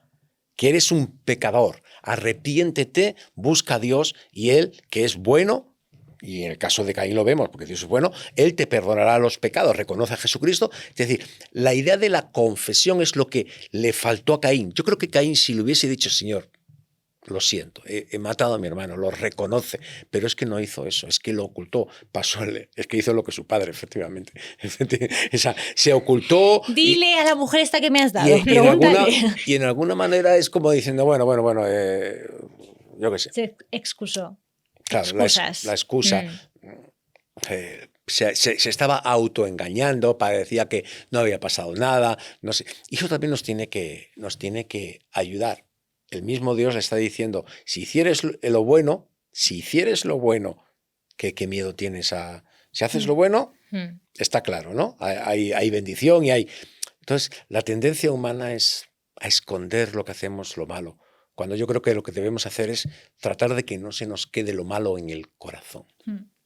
que eres un pecador, arrepiéntete, busca a Dios y Él, que es bueno, y en el caso de Caín lo vemos, porque Dios es bueno, Él te perdonará los pecados, reconoce a Jesucristo. Es decir, la idea de la confesión es lo que le faltó a Caín. Yo creo que Caín, si le hubiese dicho, Señor, lo siento, he matado a mi hermano, lo reconoce, pero es que no hizo eso, es que lo ocultó, es que hizo lo que su padre, efectivamente. Se ocultó. Dile a la mujer esta que me has dado, y en alguna manera es como diciendo, bueno, yo qué sé. Se excusó. Claro, la excusa. Se estaba autoengañando, parecía que no había pasado nada, no sé. Y eso también nos tiene que ayudar. El mismo Dios le está diciendo, si hicieres lo bueno, ¿qué miedo tienes a...? Si haces lo bueno, está claro, ¿no? Hay bendición y hay... Entonces, la tendencia humana es a esconder lo que hacemos, lo malo. Cuando yo creo que lo que debemos hacer es tratar de que no se nos quede lo malo en el corazón.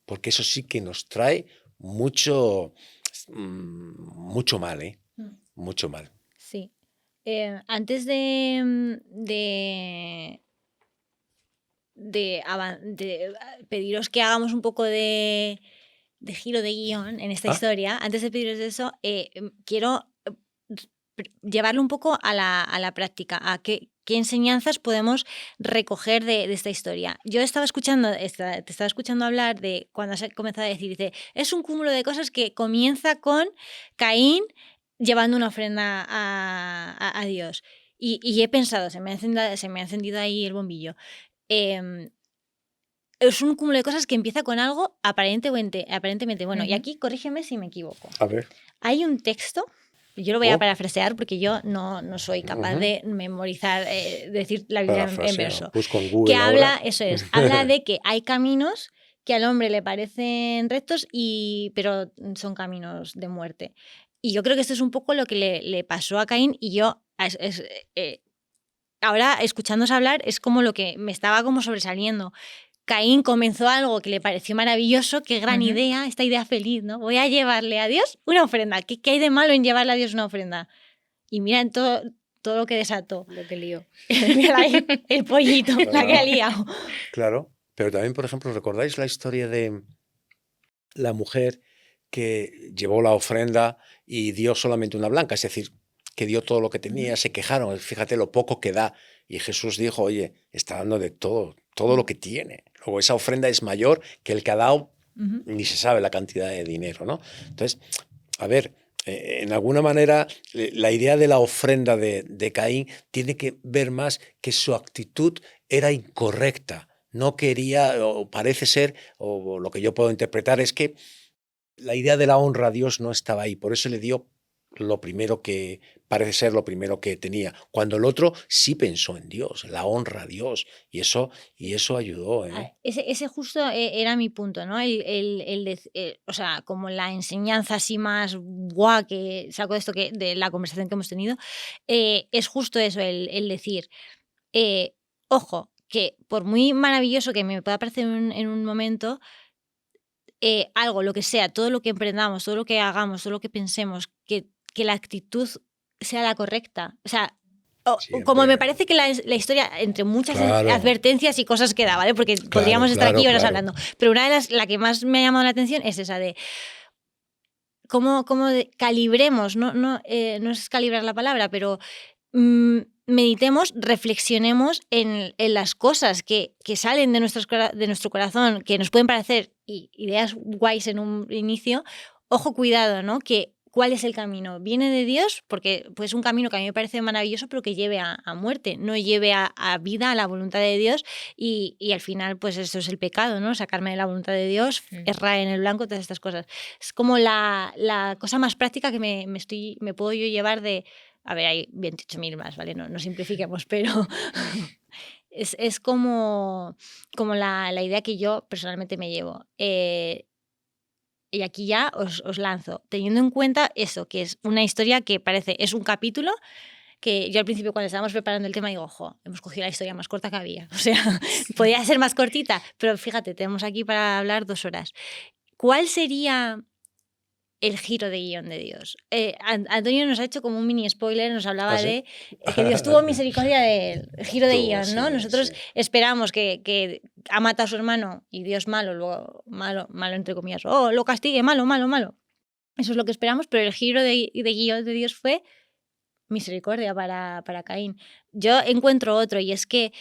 Porque eso sí que nos trae mucho mal, ¿eh? Mucho mal. Sí. Antes de pediros que hagamos un poco de giro de guión en esta historia, antes de pediros eso, quiero llevarlo un poco a la práctica, a qué enseñanzas podemos recoger de esta historia. Yo te estaba escuchando hablar de cuando has comenzado a decir, dice, es un cúmulo de cosas que comienza con Caín llevando una ofrenda a Dios. Y he pensado, se me ha encendido ahí el bombillo. Es un cúmulo de cosas que empieza con algo aparentemente bueno. Y aquí corrígeme si me equivoco. A ver. Hay un texto, yo lo voy a parafrasear porque yo no soy capaz de memorizar, decir la Biblia en verso. Busco en Google que habla, ahora. eso es, habla de que hay caminos que al hombre le parecen rectos, pero son caminos de muerte. Y yo creo que esto es un poco lo que le pasó a Caín, y yo ahora, escuchándoos hablar, es como lo que me estaba como sobresaliendo. Caín comenzó algo que le pareció maravilloso, qué gran idea, esta idea feliz, ¿no? Voy a llevarle a Dios una ofrenda. ¿Qué hay de malo en llevarle a Dios una ofrenda? Y mira en todo lo que desató. Lo que lió. Mira ahí, el pollito, la que ha liado. Claro, pero también, por ejemplo, ¿recordáis la historia de la mujer que llevó la ofrenda y dio solamente una blanca? Es decir, que dio todo lo que tenía, se quejaron, fíjate lo poco que da. Y Jesús dijo, oye, está dando de todo lo que tiene. Luego esa ofrenda es mayor que el que ha dado, ni se sabe la cantidad de dinero, ¿no? Entonces, a ver, en alguna manera la idea de la ofrenda de Caín tiene que ver más que su actitud era incorrecta. No quería, o parece ser, o lo que yo puedo interpretar es que la idea de la honra a Dios no estaba ahí. Por eso le dio lo primero que parece ser lo primero que tenía, cuando el otro sí pensó en Dios, la honra a Dios, y eso ayudó, ¿eh? Ese justo era mi punto, ¿no? O sea, como la enseñanza así más guau que saco de esto, de la conversación que hemos tenido, es justo eso, el decir, ojo, que por muy maravilloso que me pueda parecer en un momento, algo, lo que sea, todo lo que emprendamos, todo lo que hagamos, todo lo que pensemos, que la actitud sea la correcta. O sea, como me parece que la historia, entre muchas advertencias y cosas que da, ¿vale? Porque podríamos estar aquí horas hablando. Pero una de la que más me ha llamado la atención es esa de cómo calibremos, no es calibrar la palabra, pero meditemos, reflexionemos en las cosas que salen de nuestro corazón, que nos pueden parecer ideas guays en un inicio. Ojo, cuidado, ¿no? ¿Cuál es el camino? ¿Viene de Dios? Porque pues un camino que a mí me parece maravilloso, pero que lleve a muerte, no lleve a vida, a la voluntad de Dios, y al final pues eso es el pecado, ¿no? Sacarme de la voluntad de Dios, errar en el blanco, todas estas cosas. Es como la cosa más práctica que me puedo yo llevar de... A ver, hay 28.000 más, ¿vale? No simplifiquemos, pero... es como la idea que yo personalmente me llevo. Y aquí ya os lanzo, teniendo en cuenta eso, que es una historia que es un capítulo, que yo al principio cuando estábamos preparando el tema digo, ojo, hemos cogido la historia más corta que había. O sea, podía ser más cortita, pero fíjate, tenemos aquí para hablar 2 horas. ¿Cuál sería el giro de guión de Dios? Antonio nos ha hecho como un mini spoiler, nos hablaba de que Dios tuvo misericordia del giro de guión, ¿no? Nosotros esperamos que ha matado a su hermano y Dios malo entre comillas, lo castigue, malo. Eso es lo que esperamos, pero el giro de guión de Dios fue misericordia para Caín. Yo encuentro otro, y es que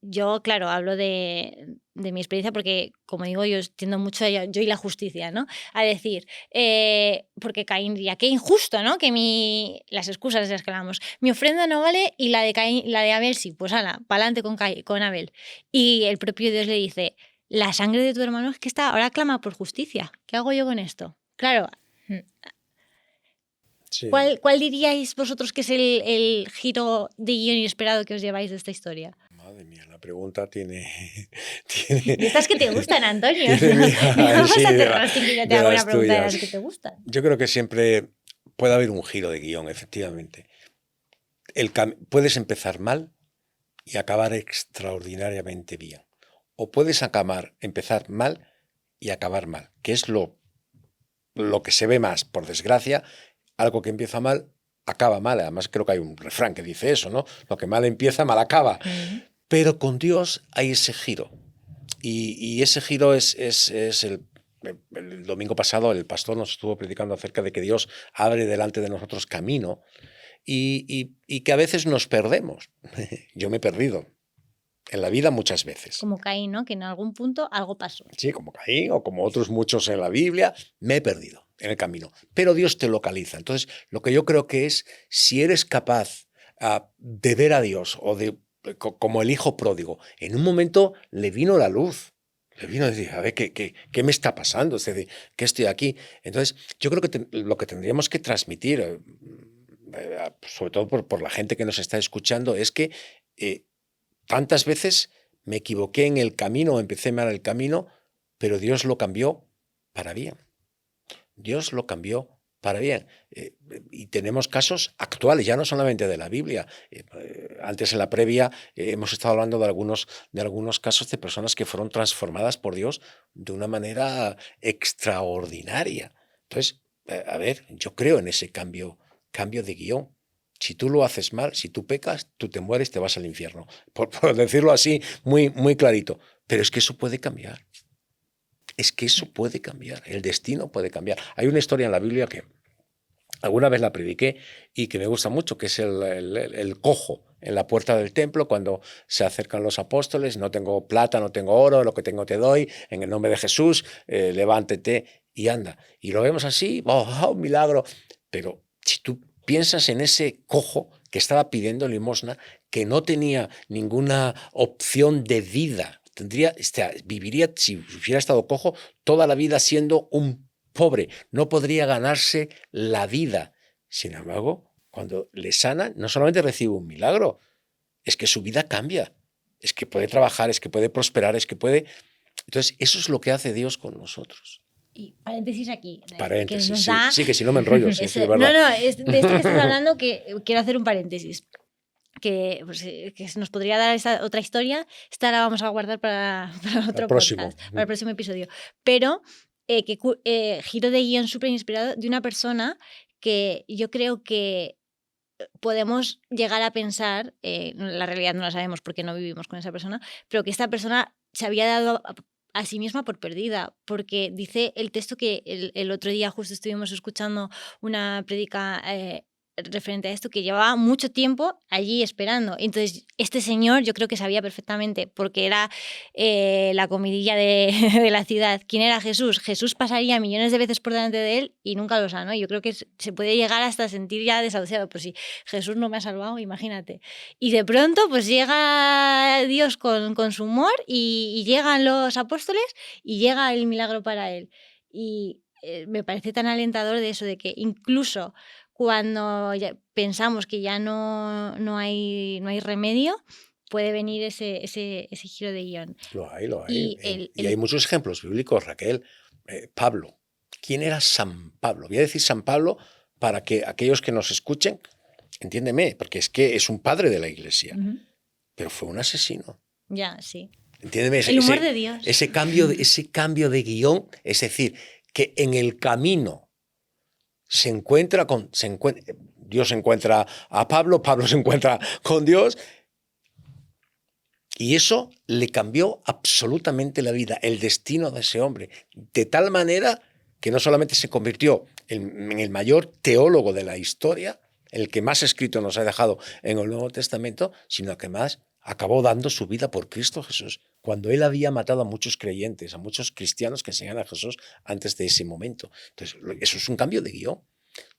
yo, claro, hablo de mi experiencia porque, como digo, yo tiendo mucho a yo y la justicia, ¿no? A decir, porque Caín diría, qué injusto, ¿no? Que las excusas de las que hablamos, mi ofrenda no vale y la de Abel sí, pues ala, pa'lante con Abel. Y el propio Dios le dice, la sangre de tu hermano es que ahora clama por justicia. ¿Qué hago yo con esto? Claro. Sí. ¿Cuál diríais vosotros que es el giro de guión inesperado que os lleváis de esta historia? Madre mía, la pregunta tiene... Y estas que te gustan, Antonio. Vamos a cerrar sin que yo te haga una pregunta de las que te gustan. Yo creo que siempre puede haber un giro de guión, efectivamente. puedes empezar mal y acabar extraordinariamente bien. O puedes empezar mal y acabar mal, que es lo que se ve más, por desgracia. Algo que empieza mal, acaba mal. Además, creo que hay un refrán que dice eso, ¿no? Lo que mal empieza, mal acaba. Pero con Dios hay ese giro. Y ese giro es el domingo pasado el pastor nos estuvo predicando acerca de que Dios abre delante de nosotros camino y que a veces nos perdemos. Yo me he perdido en la vida muchas veces. Como Caín, ¿no? Que en algún punto algo pasó. Sí, como Caín o como otros muchos en la Biblia, me he perdido en el camino. Pero Dios te localiza. Entonces, lo que yo creo que es, si eres capaz de ver a Dios o como el hijo pródigo, en un momento le vino la luz. Le vino a decir, a ver, ¿qué me está pasando? Es decir, ¿qué estoy aquí? Entonces, yo creo que lo que tendríamos que transmitir, sobre todo por la gente que nos está escuchando, es que tantas veces me equivoqué en el camino, empecé mal el camino, pero Dios lo cambió para bien. Dios lo cambió para bien. Y tenemos casos actuales, ya no solamente de la Biblia. Antes en la previa hemos estado hablando de algunos casos de personas que fueron transformadas por Dios de una manera extraordinaria. Entonces, a ver, yo creo en ese cambio de guión. Si tú lo haces mal, si tú pecas, tú te mueres, te vas al infierno. Por decirlo así, muy, muy clarito. Pero es que eso puede cambiar. Es que eso puede cambiar. El destino puede cambiar. Hay una historia en la Biblia que alguna vez la prediqué y que me gusta mucho, que es el cojo en la puerta del templo cuando se acercan los apóstoles. No tengo plata, no tengo oro, lo que tengo te doy. En el nombre de Jesús, levántate y anda. Y lo vemos así, ¡oh, un milagro! Pero si tú piensas en ese cojo que estaba pidiendo limosna, que no tenía ninguna opción de vida. Viviría, si hubiera estado cojo, toda la vida siendo un pobre. No podría ganarse la vida. Sin embargo, cuando le sanan, no solamente recibe un milagro, es que su vida cambia. Es que puede trabajar, es que puede prosperar, es que puede... Entonces, eso es lo que hace Dios con nosotros. Y paréntesis aquí. Paréntesis, que nos sí. Da... Sí, que si no me enrollo. Sí, de verdad. No, de esto que estás hablando, que quiero hacer un paréntesis. Que nos podría dar esa otra historia. Esta la vamos a guardar para otro podcast, para el próximo episodio. Pero giro de guión súper inspirado de una persona que yo creo que podemos llegar a pensar, la realidad no la sabemos porque no vivimos con esa persona, pero que esta persona se había dado a sí misma por perdida, porque dice el texto que el otro día justo estuvimos escuchando una prédica referente a esto, que llevaba mucho tiempo allí esperando. Entonces, este señor yo creo que sabía perfectamente, porque era la comidilla de la ciudad, quién era Jesús. Jesús pasaría millones de veces por delante de él y nunca lo sanó. Yo creo que se puede llegar hasta sentir ya desahuciado, pues si Jesús no me ha salvado, imagínate. Y de pronto pues llega Dios con su humor y llegan los apóstoles y llega el milagro para él. Y me parece tan alentador de eso, de que incluso cuando ya pensamos que ya no hay remedio, puede venir ese giro de guión. Lo hay. Y hay muchos ejemplos bíblicos, Raquel. Pablo. ¿Quién era San Pablo? Voy a decir San Pablo para que aquellos que nos escuchen, entiéndeme, porque es que es un padre de la Iglesia, pero fue un asesino. Ya, sí. Entiéndeme. El humor de Dios. Ese cambio de guión, es decir, que en el camino Dios encuentra a Pablo se encuentra con Dios, y eso le cambió absolutamente la vida, el destino de ese hombre, de tal manera que no solamente se convirtió en el mayor teólogo de la historia, el que más escrito nos ha dejado en el Nuevo Testamento, sino que más acabó dando su vida por Cristo Jesús, cuando él había matado a muchos creyentes, a muchos cristianos que seguían a Jesús antes de ese momento. Entonces, eso es un cambio de guión.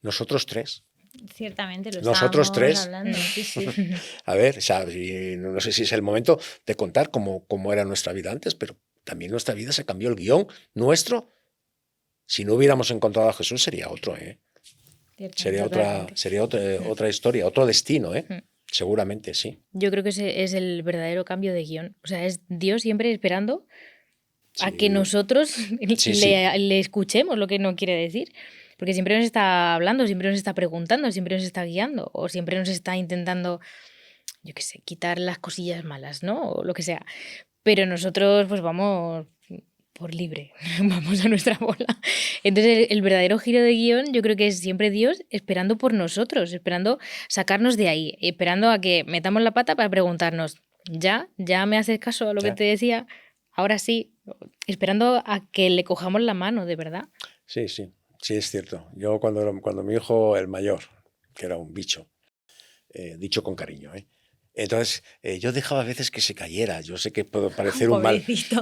Nosotros tres. Ciertamente, lo Nosotros tres. Hablando. Sí. A ver, no sé si es el momento de contar cómo era nuestra vida antes, pero también nuestra vida se cambió, el guión nuestro. Si no hubiéramos encontrado a Jesús, sería otro, Sería otra historia, otro destino, Seguramente, sí. Yo creo que ese es el verdadero cambio de guión. O sea, es Dios siempre esperando a que nosotros le escuchemos lo que no quiere decir. porque siempre nos está hablando, siempre nos está preguntando, siempre nos está guiando o siempre nos está intentando, yo qué sé, quitar las cosillas malas, ¿no? O lo que sea. Pero nosotros pues vamos por libre, vamos a nuestra bola. Entonces el verdadero giro de guión yo creo que es siempre Dios esperando por nosotros, esperando sacarnos de ahí, esperando a que metamos la pata para preguntarnos, ya me haces caso a lo que Ya. te decía, ahora sí, esperando a que le cojamos la mano, de verdad. Sí, es cierto. Yo cuando mi hijo, el mayor, que era un bicho, dicho con cariño, entonces yo dejaba a veces que se cayera. Yo sé que puedo parecer un Pobrecito,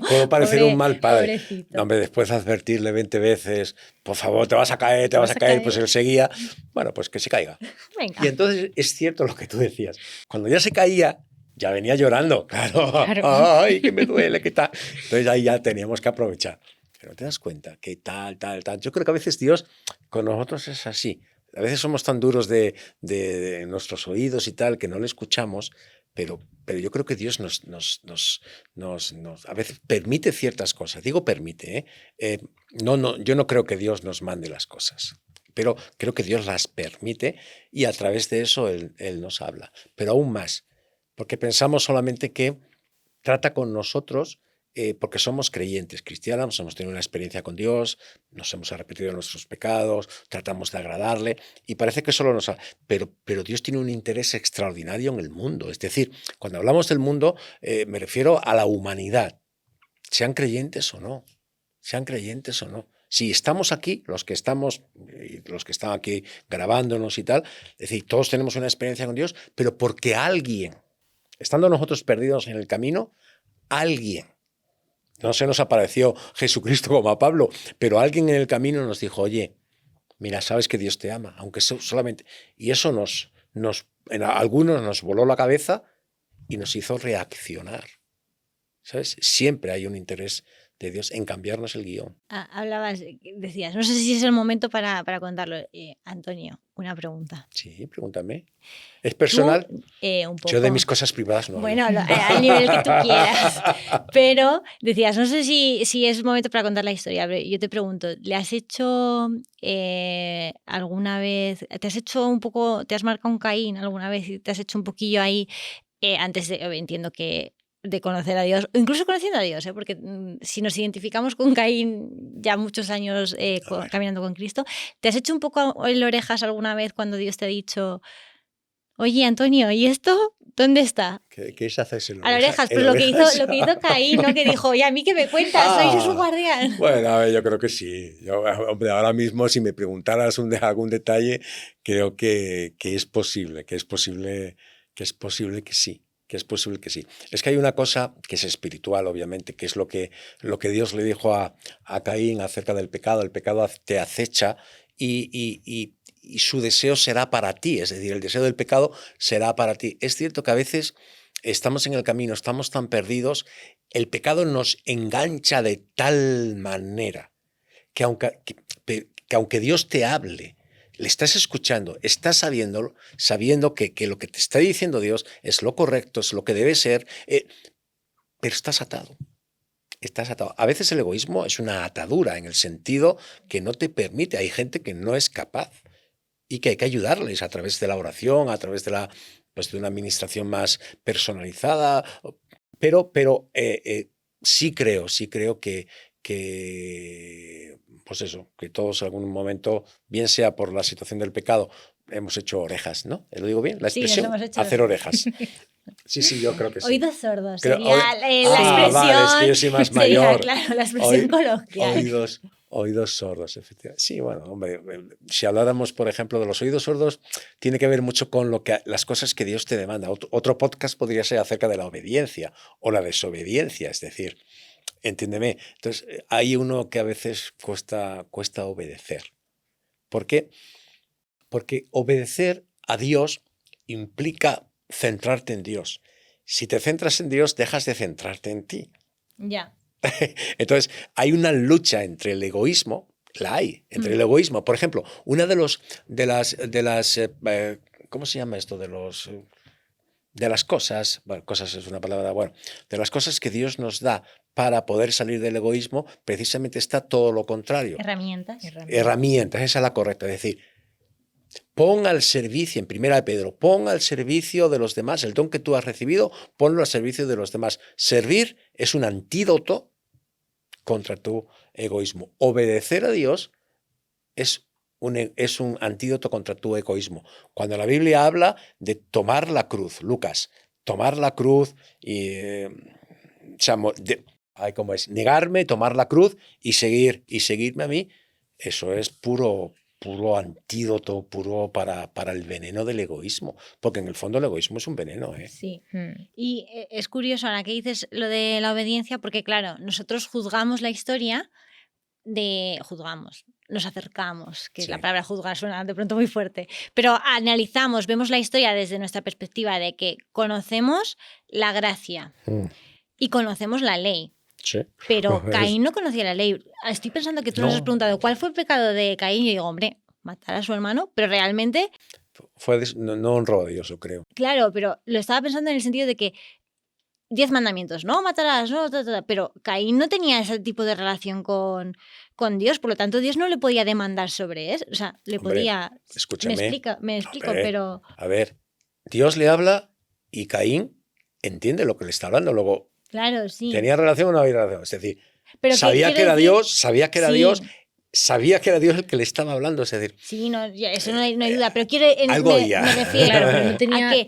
mal padre. pobrecito. No, hombre, después de advertirle 20 veces, por favor, te vas a caer, Te vas a caer. pues él seguía. Bueno, pues que se caiga. Venga. Y entonces es cierto lo que tú decías. Cuando ya se caía, ya venía llorando. Claro. Ay, que me duele, qué tal. Entonces ahí ya teníamos que aprovechar. Pero te das cuenta que tal. Yo creo que a veces Dios con nosotros es así. A veces somos tan duros de nuestros oídos y tal que no le escuchamos, pero yo creo que Dios nos a veces permite ciertas cosas. Digo permite, yo no creo que Dios nos mande las cosas, pero creo que Dios las permite y a través de eso Él nos habla. Pero aún más, porque pensamos solamente que trata con nosotros porque somos creyentes cristianos, hemos tenido una experiencia con Dios, nos hemos arrepentido de nuestros pecados, tratamos de agradarle y parece que solo nos... Pero Dios tiene un interés extraordinario en el mundo. Es decir, cuando hablamos del mundo me refiero a la humanidad, sean creyentes o no, Si estamos aquí, los que están aquí grabándonos y tal, es decir, todos tenemos una experiencia con Dios, pero porque alguien, estando nosotros perdidos en el camino, alguien, no se nos apareció Jesucristo como a Pablo, pero alguien en el camino nos dijo, oye, mira, sabes que Dios te ama, aunque solamente... Y eso en algunos nos voló la cabeza y nos hizo reaccionar. ¿Sabes? Siempre hay un interés de Dios en cambiarnos el guión. Decías, no sé si es el momento para contarlo. Antonio, una pregunta. Sí, pregúntame. ¿Es personal? Tú, un poco. Yo de mis cosas privadas no. Bueno, al nivel que tú quieras. Pero decías, no sé si es momento para contar la historia. Yo te pregunto, ¿le has hecho alguna vez, te has marcado un Caín alguna vez y te has hecho un poquillo ahí antes de, entiendo que de conocer a Dios, o incluso conociendo a Dios, porque si nos identificamos con Caín ya muchos años caminando con Cristo, ¿te has hecho un poco el orejas alguna vez cuando Dios te ha dicho, oye, Antonio, ¿y esto dónde está? ¿Qué es hacerse el a las orejas? Pues lo que hizo Caín, ¿no? Que dijo, oye, ¿a mí qué me cuentas? Soy yo su guardián. Bueno, a ver, yo creo que sí. Hombre, ahora mismo, si me preguntaras algún detalle, creo que es posible, que sí. Es que hay una cosa que es espiritual, obviamente, que es lo que Dios le dijo a Caín acerca del pecado. El pecado te acecha y su deseo será para ti, es decir, el deseo del pecado será para ti. Es cierto que a veces estamos en el camino, estamos tan perdidos, el pecado nos engancha de tal manera que aunque Dios te hable, le estás escuchando, estás sabiendo que lo que te está diciendo Dios es lo correcto, es lo que debe ser, pero estás atado. A veces el egoísmo es una atadura en el sentido que no te permite. Hay gente que no es capaz y que hay que ayudarles a través de la oración, a través de de una administración más personalizada. Pero sí creo que pues eso, que todos en algún momento, bien sea por la situación del pecado, hemos hecho orejas, ¿no? ¿Lo digo bien? La expresión, sí, nos hemos hecho hacer orejas. Sí, yo creo que sí. Oídos sordos sería la expresión. Vale, es que yo soy más mayor. Sería, claro, la expresión coloquial. Oídos sordos, efectivamente. Sí, bueno, hombre, si habláramos, por ejemplo, de los oídos sordos, tiene que ver mucho con las cosas que Dios te demanda. Otro podcast podría ser acerca de la obediencia o la desobediencia, es decir, entiéndeme. Entonces, hay uno que a veces cuesta obedecer. ¿Por qué? Porque obedecer a Dios implica centrarte en Dios. Si te centras en Dios, dejas de centrarte en ti. Ya. Entonces, hay una lucha entre el egoísmo, el egoísmo. Por ejemplo, una de las ¿cómo se llama esto? De las cosas, bueno, cosas es una palabra, bueno, de las cosas que Dios nos da para poder salir del egoísmo, precisamente está todo lo contrario. Herramientas. Herramientas, esa es la correcta. Es decir, pon al servicio, en primera de Pedro, pon al servicio de los demás. El don que tú has recibido, ponlo al servicio de los demás. Servir es un antídoto contra tu egoísmo. Obedecer a Dios es un antídoto contra tu egoísmo. Cuando la Biblia habla de tomar la cruz, Lucas, tomar la cruz y ¿cómo es? Negarme, tomar la cruz y seguirme a mí, eso es puro antídoto, puro para el veneno del egoísmo, porque en el fondo el egoísmo es un veneno, ¿eh? Sí. Y es curioso ahora que dices lo de la obediencia, porque claro, nosotros juzgamos la historia nos acercamos, que Sí. la palabra juzgar suena de pronto muy fuerte, pero analizamos, vemos la historia desde nuestra perspectiva de que conocemos la gracia y conocemos la ley. Sí. Pero Caín no conocía la ley. Estoy pensando que tú nos has preguntado cuál fue el pecado de Caín y yo digo, hombre, matar a su hermano, pero realmente... No honró a Dios, yo creo. Claro, pero lo estaba pensando en el sentido de que 10 mandamientos, no matarás, no, pero Caín no tenía ese tipo de relación con Dios, por lo tanto Dios no le podía demandar sobre eso, o sea, le podía... Escúchame. Me explico, pero... A ver, Dios le habla y Caín entiende lo que le está hablando, luego... Claro, sí. ¿Tenía relación o no había relación? Es decir, pero sabía que era Dios, sabía que era sí. Dios, sabía que era Dios el que le estaba hablando, es decir... Sí, no, eso no hay duda, pero quiero... algo había. Me refiero Claro, no tenía... a que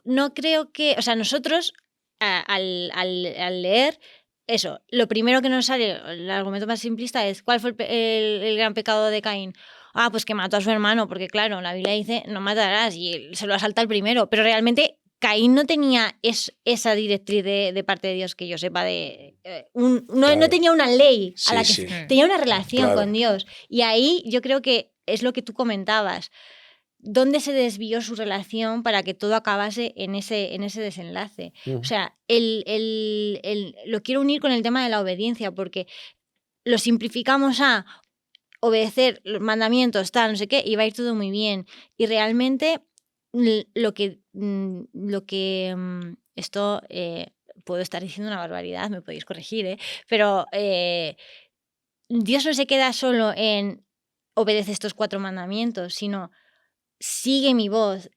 no creo que... O sea, nosotros al leer eso, lo primero que nos sale, el argumento más simplista es ¿cuál fue el gran pecado de Caín? Ah, pues que mató a su hermano, porque claro, la Biblia dice no matarás y él se lo asalta el primero, pero realmente... Caín no tenía esa directriz de parte de Dios que yo sepa no tenía una ley a la que tenía una relación con Dios. Y ahí yo creo que es lo que tú comentabas. ¿Dónde se desvió su relación para que todo acabase en ese desenlace? O sea, lo quiero unir con el tema de la obediencia, porque lo simplificamos a obedecer los mandamientos, tal, no sé qué, y va a ir todo muy bien. Y realmente... esto puedo estar diciendo una barbaridad, me podéis corregir, pero Dios no se queda solo en obedece estos 4 mandamientos, sino sigue mi voz,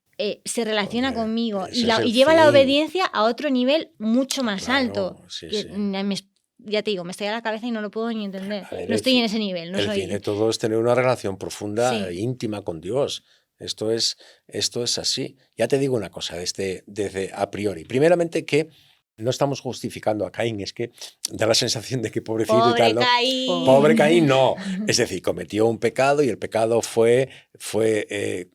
se relaciona conmigo y lleva la obediencia a otro nivel mucho más alto. Ya te digo, me estoy a la cabeza y no lo puedo ni entender. No estoy en ese nivel. No el soy... fin de todo es tener una relación profunda e íntima con Dios. Esto es así. Ya te digo una cosa desde a priori. Primeramente que no estamos justificando a Caín, es que da la sensación de que pobrecito pobre y tal, ¿no? Caín. Pobre Caín, no. Es decir, cometió un pecado y el pecado fue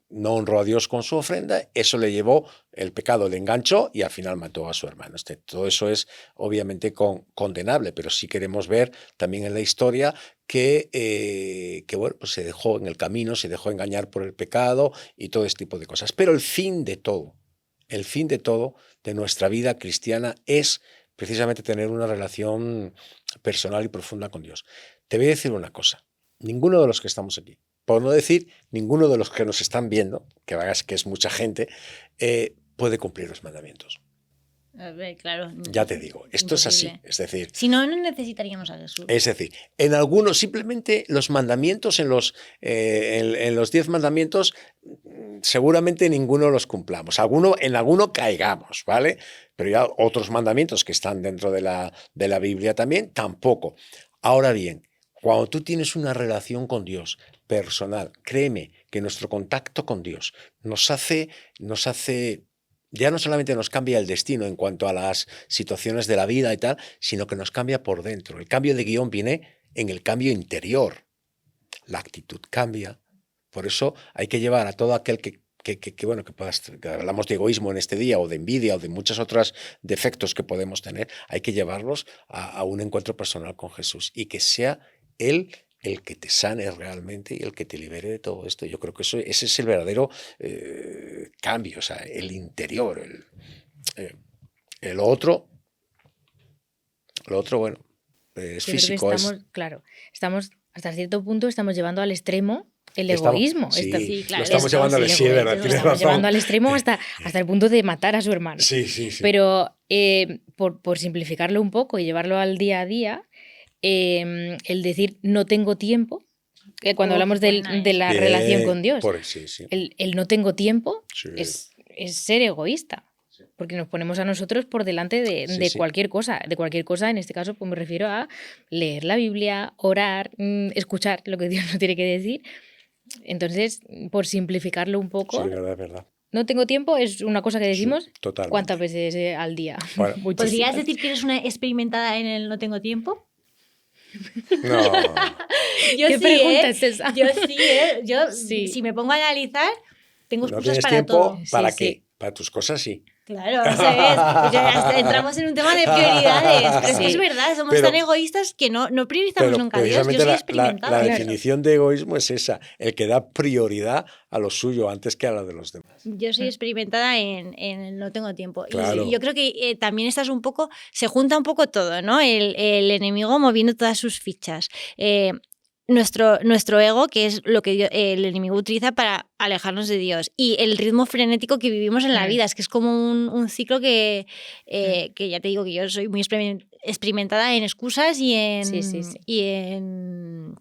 no honró a Dios con su ofrenda, eso le llevó, el pecado le enganchó y al final mató a su hermano. Todo eso es obviamente condenable, pero sí queremos ver también en la historia que bueno, pues se dejó en el camino, se dejó engañar por el pecado y todo este tipo de cosas. Pero el fin de todo de nuestra vida cristiana es precisamente tener una relación personal y profunda con Dios. Te voy a decir una cosa, ninguno de los que estamos aquí, por no decir ninguno de los que nos están viendo, que es mucha gente, puede cumplir los mandamientos. A ver, claro. Ya te digo, esto imposible. Es así, es decir... Si no, no necesitaríamos a Jesús. Es decir, en algunos, simplemente los mandamientos, en los 10 mandamientos, seguramente ninguno los cumplamos. En alguno caigamos, ¿vale? Pero ya otros mandamientos que están dentro de la Biblia también, tampoco. Ahora bien, cuando tú tienes una relación con Dios personal, créeme que nuestro contacto con Dios nos hace ya no solamente nos cambia el destino en cuanto a las situaciones de la vida y tal, sino que nos cambia por dentro. El cambio de guión viene en el cambio interior. La actitud cambia. Por eso hay que llevar a todo aquel que hablamos de egoísmo en este día, o de envidia, o de muchos otros defectos que podemos tener, hay que llevarlos a un encuentro personal con Jesús y que sea Él el que te sane realmente y el que te libere de todo esto. Yo creo que ese es el verdadero cambio, o sea, el interior. El otro, bueno, es físico. Claro, estamos hasta cierto punto, estamos llevando al extremo el egoísmo. Sí, Sí, claro, lo estamos esto llevando sí, al el sí, es verdad, egoísmo, tienes Estamos llevando razón. al extremo hasta el punto de matar a su hermano. Sí. Pero por simplificarlo un poco y llevarlo al día a día, el decir no tengo tiempo, cuando hablamos qué buena de la esa. relación con Dios, Sí. el no tengo tiempo Sí. es ser egoísta. Porque nos ponemos a nosotros por delante de Sí. cualquier cosa. De cualquier cosa, en este caso, pues me refiero a leer la Biblia, orar, escuchar lo que Dios nos tiene que decir. Entonces, por simplificarlo un poco, Sí, es verdad. no tengo tiempo es una cosa que decimos totalmente. cuántas veces al día. Bueno, Muchísimas. ¿Podrías decir que eres una experimentada en el no tengo tiempo? No. Yo ¿Qué sí, pregunta es esa? Yo sí, Yo, Sí. si me pongo a analizar, tengo ¿No excusas tienes para tiempo? todo. ¿Para Sí, qué? sí. Para tus cosas sí. Claro, eso es. Pues ya entramos en un tema de prioridades. Pero es que Sí. es verdad, somos Pero- tan egoístas que no priorizamos Pero nunca a Dios. Yo precisamente soy la experimentada. Claro. definición de egoísmo es esa, el que da prioridad a lo suyo antes que a lo de los demás. Yo soy experimentada en el no tengo tiempo. Claro. Y yo creo que también estás un poco, se junta un poco todo, ¿no? El enemigo moviendo todas sus fichas. Nuestro ego, que es lo que el enemigo utiliza para alejarnos de Dios, y el ritmo frenético que vivimos en la vida, es que es como un ciclo que ya te digo que yo soy muy experimentada en excusas y en, Sí. y en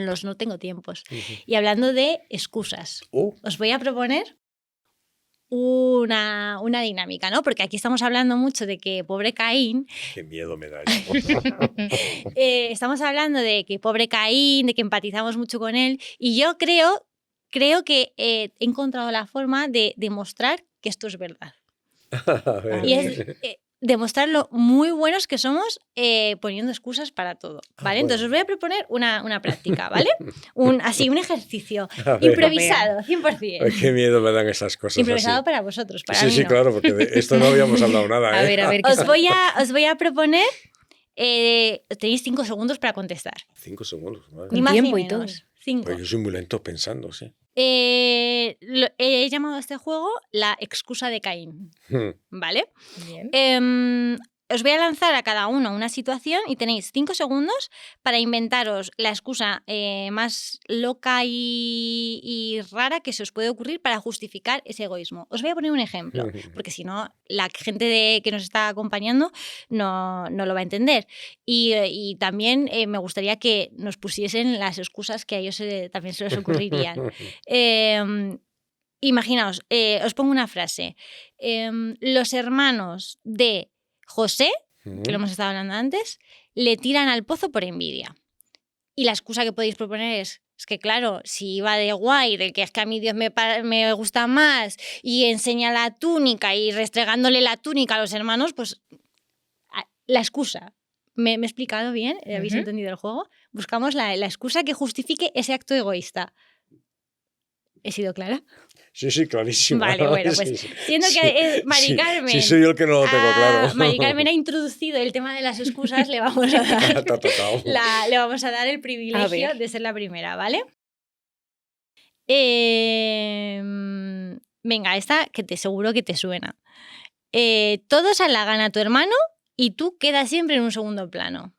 los no tengo tiempos. Y hablando de excusas, os voy a proponer una dinámica, ¿no? Porque aquí estamos hablando mucho de que pobre Caín. Qué miedo me da eso. Estamos hablando de que pobre Caín, de que empatizamos mucho con él. Y yo creo que he encontrado la forma de demostrar que esto es verdad. A ver. Y es demostrar lo muy buenos que somos poniendo excusas para todo, ¿vale? Bueno. Entonces os voy a proponer una práctica, ¿vale? Un ejercicio A ver. improvisado, 100%. Ay, qué miedo me dan esas cosas Improvisado así. para vosotros, para Sí, mí sí, no. claro, porque de esto no habíamos hablado nada. A ver, ¿qué Os tal? os voy a proponer, tenéis 5 segundos para contestar. 5 segundos, madre. Ni Con más tiempo ni y todo. menos. 5. Pues yo soy muy lento pensando, sí. He llamado a este juego la excusa de Caín, ¿vale? Bien. Os voy a lanzar a cada uno una situación y tenéis 5 segundos para inventaros la excusa más loca y rara que se os puede ocurrir para justificar ese egoísmo. Os voy a poner un ejemplo, porque si no, la gente que nos está acompañando no lo va a entender. Y también me gustaría que nos pusiesen las excusas que a ellos también se les ocurrirían. Imaginaos, os pongo una frase. Los hermanos de José, que lo hemos estado hablando antes, le tiran al pozo por envidia. Y la excusa que podéis proponer es que, claro, si iba de guay, de que es que a mí Dios me gusta más, y enseña la túnica y restregándole la túnica a los hermanos, pues la excusa. ¿Me he explicado bien? ¿Habéis entendido el juego? Buscamos la excusa que justifique ese acto egoísta. ¿He sido clara? Sí, clarísimo. Vale, bueno, pues Sí. siendo que Mari Carmen... Sí, soy yo el que no lo tengo claro. Mari Carmen ha introducido el tema de las excusas, le vamos a dar, Te ha tocado. le vamos a dar el privilegio de ser la primera, ¿vale? Venga, esta que te seguro que te suena. Todos halagan a tu hermano y tú quedas siempre en un segundo plano.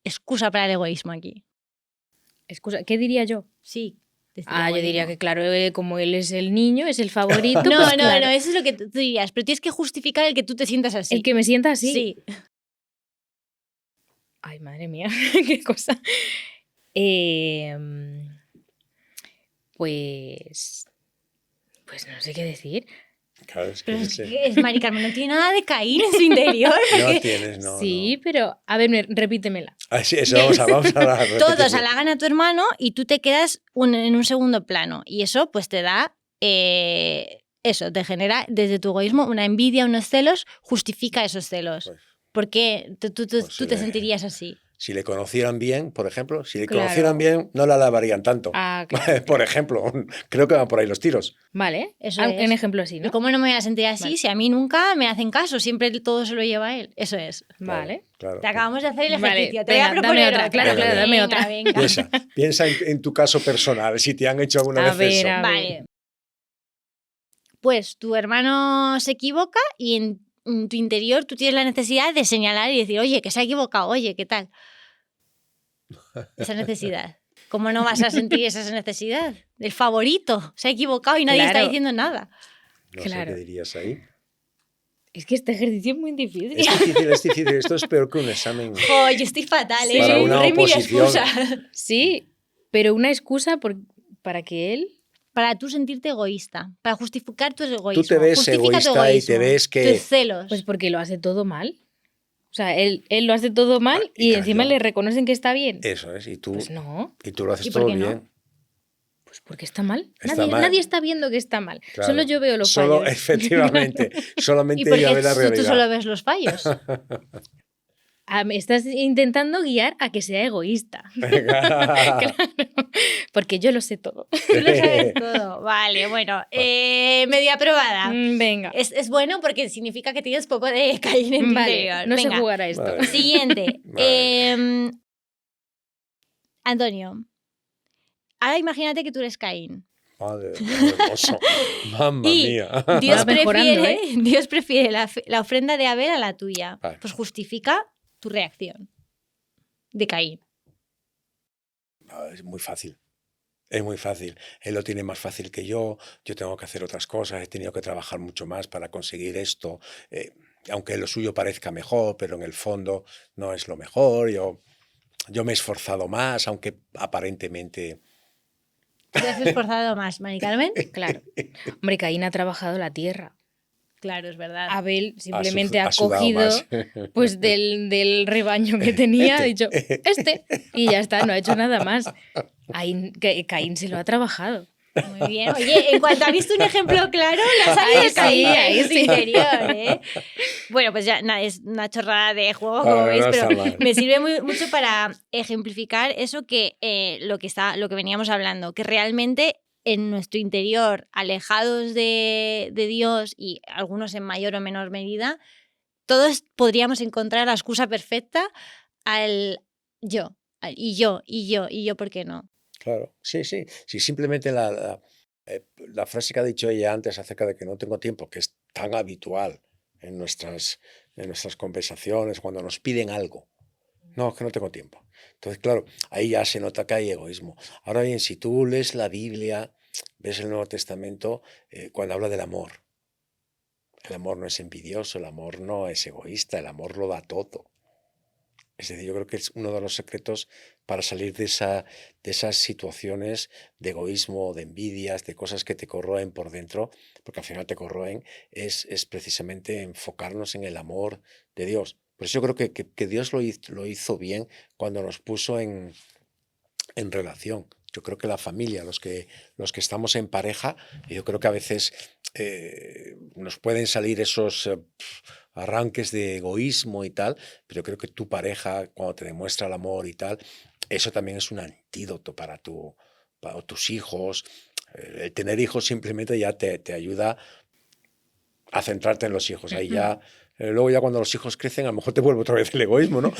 Excusa para el egoísmo aquí. Excusa, ¿qué diría yo? Sí. Yo diría que, claro, como él es el niño, es el favorito. No, pues, claro, eso es lo que tú dirías, pero tienes que justificar el que tú te sientas así. el que me sienta así. Sí. Ay, madre mía, qué cosa. Pues no sé qué decir. Claro, es que Pero no es sé. que Mari Carmen no tiene nada de Caín en su interior. No tienes, no. Sí, no. pero a ver, repítemela. Sí, eso vamos a repetirlo. Todos halagan a tu hermano y tú te quedas en un segundo plano. Y eso pues te da... eso, te genera desde tu egoísmo una envidia, unos celos, justifica esos celos. Pues, ¿Por qué tú pues, te sentirías así? Si le conocieran bien, por ejemplo, si le Claro. conocieran bien, no la alabarían tanto. Ah, claro. Por ejemplo, creo que van por ahí los tiros. Vale, Eso un es. ejemplo así, ¿Y ¿no? cómo no me voy a sentir así Vale. si a mí nunca me hacen caso? Siempre todo se lo lleva él. Eso es. Vale. Claro. Te acabamos de hacer el Vale, ejercicio. Te venga, voy a dame proponer otra. Claro, claro, Venga, dame otra. Venga. Piensa en tu caso personal, si te han hecho alguna A vez ver, eso. a ver. Vale. Pues tu hermano se equivoca y en tu interior tú tienes la necesidad de señalar y decir, oye, que se ha equivocado, oye, ¿qué tal? Esa necesidad. ¿Cómo no vas a sentir esa necesidad? El favorito se ha equivocado y nadie está Claro. diciendo nada. No Claro. sé qué dirías ahí. Es que este ejercicio es muy difícil. Es difícil, es difícil. Esto es peor que un examen. Jo, yo estoy fatal, Sí. ¿eh? Para Soy una re mil oposición. excusa. Sí, pero una excusa para que él... Para tú sentirte egoísta, para justificar tu egoísmo. Tú te ves Justifica tu egoísta y te egoísmo, ves que... tus celos. Pues porque lo hace todo mal. O sea, él lo hace todo mal Ah, y y encima claro. le reconocen que está bien. Eso es, y tú Pues no, lo haces ¿Y por todo qué no? bien. pues porque está mal. Está mal. Nadie está viendo que está mal. Claro. Solo yo veo los Solo, fallos. efectivamente, ¿Y solamente por ella qué ve la tú realidad. solo ves los fallos? Me estás intentando guiar a que sea egoísta. Claro, porque yo lo sé todo. Tú lo sabes todo. Vale, bueno. Medio aprobada. Venga. Es bueno porque significa que tienes poco de Caín en tu Vale, interior. no sé Venga. jugar a esto. Vale. Siguiente. Vale. Antonio, ahora imagínate que tú eres Caín. Madre mía, hermoso. Mamma Y mía. Dios Va mejorando, prefiere, Dios prefiere la ofrenda de Abel a la tuya. Vale. Pues justifica tu reacción de Caín. No, es muy fácil. Es muy fácil. Él lo tiene más fácil que yo. Yo tengo que hacer otras cosas. He tenido que trabajar mucho más para conseguir esto. Aunque lo suyo parezca mejor, pero en el fondo no es lo mejor. Yo me he esforzado más, aunque aparentemente... Te has esforzado más, Mari Carmen. Claro. Hombre, Caín ha trabajado la tierra. Claro, es verdad. Abel simplemente ha sudado cogido más. pues del rebaño que tenía, ha dicho, y ya está, no ha hecho nada más. Caín se lo ha trabajado. Muy bien. Oye, en cuanto has visto un ejemplo claro, lo has sabido Ahí sí, Caín ahí en tu sí. interior, ¿eh? Bueno, pues ya nada, es una chorrada de juego, Vale, como veis, no está pero mal. me sirve mucho para ejemplificar eso que lo que veníamos hablando, que realmente en nuestro interior, alejados de Dios y algunos en mayor o menor medida, todos podríamos encontrar la excusa perfecta al yo, y yo, ¿por qué no? Claro, sí, sí. Sí, simplemente la frase que ha dicho ella antes acerca de que no tengo tiempo, que es tan habitual en nuestras conversaciones cuando nos piden algo. No, es que no tengo tiempo. Entonces, claro, ahí ya se nota que hay egoísmo. Ahora bien, si tú lees la Biblia, ves el Nuevo Testamento, cuando habla del amor, el amor no es envidioso, el amor no es egoísta, el amor lo da todo. Es decir, yo creo que es uno de los secretos para salir de esas situaciones de egoísmo, de envidias, de cosas que te corroen por dentro, porque al final te corroen, es precisamente enfocarnos en el amor de Dios. Por eso yo creo que Dios lo hizo bien cuando nos puso en relación. Yo creo que la familia, los que estamos en pareja, yo creo que a veces nos pueden salir esos arranques de egoísmo y tal, pero yo creo que tu pareja, cuando te demuestra el amor y tal, eso también es un antídoto para tus hijos. El tener hijos simplemente ya te ayuda a centrarte en los hijos. Ahí ya, luego ya cuando los hijos crecen, a lo mejor te vuelve otra vez el egoísmo, ¿no?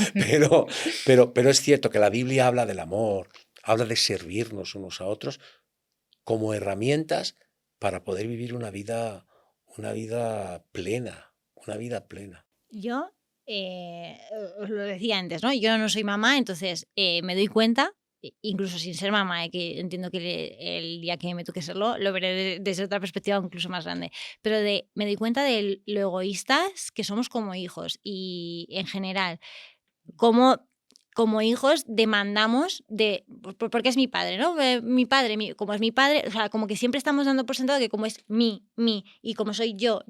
Pero es cierto que la Biblia habla del amor, habla de servirnos unos a otros como herramientas para poder vivir una vida plena, una vida plena. Yo, os lo decía antes, ¿no? Yo no soy mamá, entonces me doy cuenta, incluso sin ser mamá, que entiendo que el día que me toque serlo, lo veré desde otra perspectiva incluso más grande, pero me doy cuenta de lo egoístas que somos como hijos y en general, como hijos demandamos porque es mi padre, ¿no? Mi padre, como es mi padre, o sea, como que siempre estamos dando por sentado que como es mi, y como soy yo,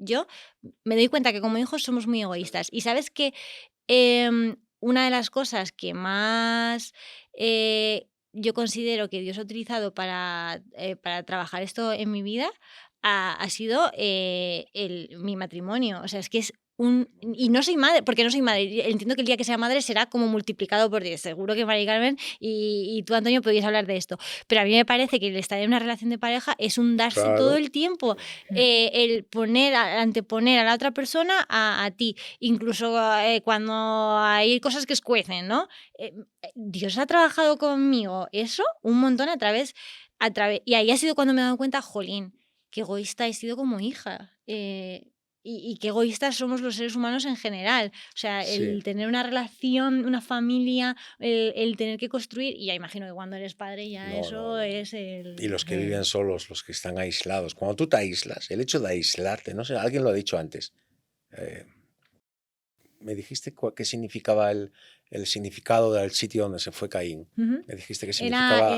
me doy cuenta que como hijos somos muy egoístas. Y sabes que una de las cosas que más yo considero que Dios ha utilizado para trabajar esto en mi vida ha sido mi matrimonio. O sea, es que es y no soy madre, porque no soy madre. Entiendo que el día que sea madre será como multiplicado por 10. Seguro que Mari Carmen y tú, Antonio, podéis hablar de esto. Pero a mí me parece que el estar en una relación de pareja es un darse Claro. todo el tiempo, el anteponer a la otra persona a ti. Incluso cuando hay cosas que escuecen, ¿no? Dios ha trabajado conmigo eso un montón a través. Y ahí ha sido cuando me he dado cuenta, jolín, qué egoísta he sido como hija. y qué egoístas somos los seres humanos en general. O sea, el Sí. tener una relación, una familia, el tener que construir, y ya imagino que cuando eres padre ya No, eso no. es Y los que Mm. viven solos, los que están aislados. Cuando tú te aíslas, el hecho de aislarte, no sé, alguien lo ha dicho antes. eh, Me dijiste qué significaba el significado del sitio donde se fue Caín. Ujú. Me dijiste que Era significaba No,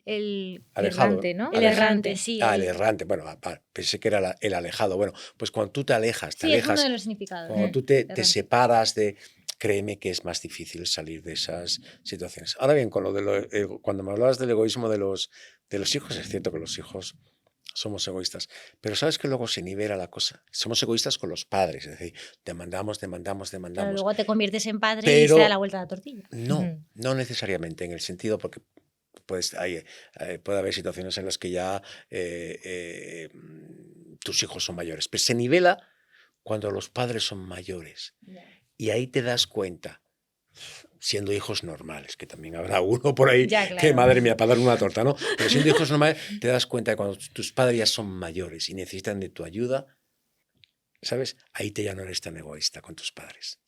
el alejado, errante, ¿no? el errante, sí. El errante. Bueno, pensé que era el alejado. Bueno, pues cuando tú te alejas, Sí, es uno de los significados. cuando tú te separas de... Créeme que es más difícil salir de esas situaciones. Ahora bien, cuando me hablabas del egoísmo de los hijos, es cierto que los hijos somos egoístas, pero sabes que luego se nivela la cosa. Somos egoístas con los padres, es decir, demandamos. Claro, luego te conviertes en padre y se da la Pero vuelta a la tortilla. no necesariamente, en el sentido porque puede haber situaciones en las que ya tus hijos son mayores, pero se nivela cuando los padres son mayores. Y ahí te das cuenta, siendo hijos normales, que también habrá uno por ahí Ya, que, claro. madre mía, para dar una torta, ¿no? Pero siendo hijos normales, te das cuenta de cuando tus padres ya son mayores y necesitan de tu ayuda, ¿sabes? Ahí ya no eres tan egoísta con tus padres.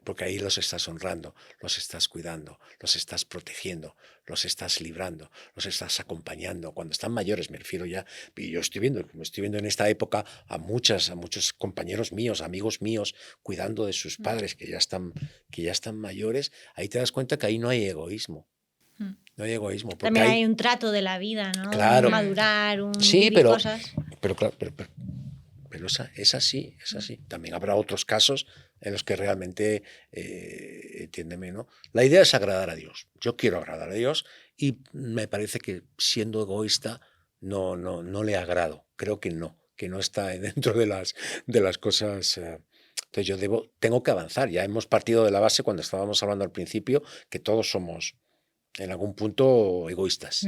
Porque ahí los estás honrando, los estás cuidando, los estás protegiendo, los estás librando, los estás acompañando. Cuando están mayores, me refiero ya, y yo estoy viendo en esta época a muchos compañeros míos, amigos míos, cuidando de sus padres que ya están mayores. Ahí te das cuenta que ahí no hay egoísmo. No hay egoísmo. Porque También hay un trato de la vida, ¿no? Claro. Un madurar, un Sí, vivir pero, cosas. pero claro, pero es así. También habrá otros casos en los que realmente entiéndeme, ¿no? La idea es agradar a Dios. Yo quiero agradar a Dios y me parece que siendo egoísta no le agrado. Creo que no está dentro de las cosas. Entonces tengo que avanzar. Ya hemos partido de la base cuando estábamos hablando al principio que todos somos en algún punto egoístas,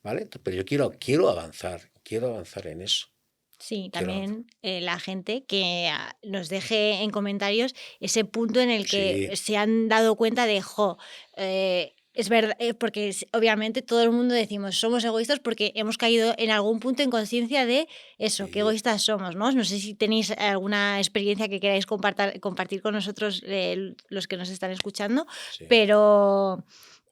¿vale? Pero yo quiero avanzar en eso. Sí, Quiero también la gente que nos deje en comentarios ese punto en el que Sí. se han dado cuenta de, es verdad, porque obviamente todo el mundo decimos somos egoístas porque hemos caído en algún punto en conciencia de eso, qué Sí. egoístas somos, ¿no? No sé si tenéis alguna experiencia que queráis compartir con nosotros, los que nos están escuchando, Sí. pero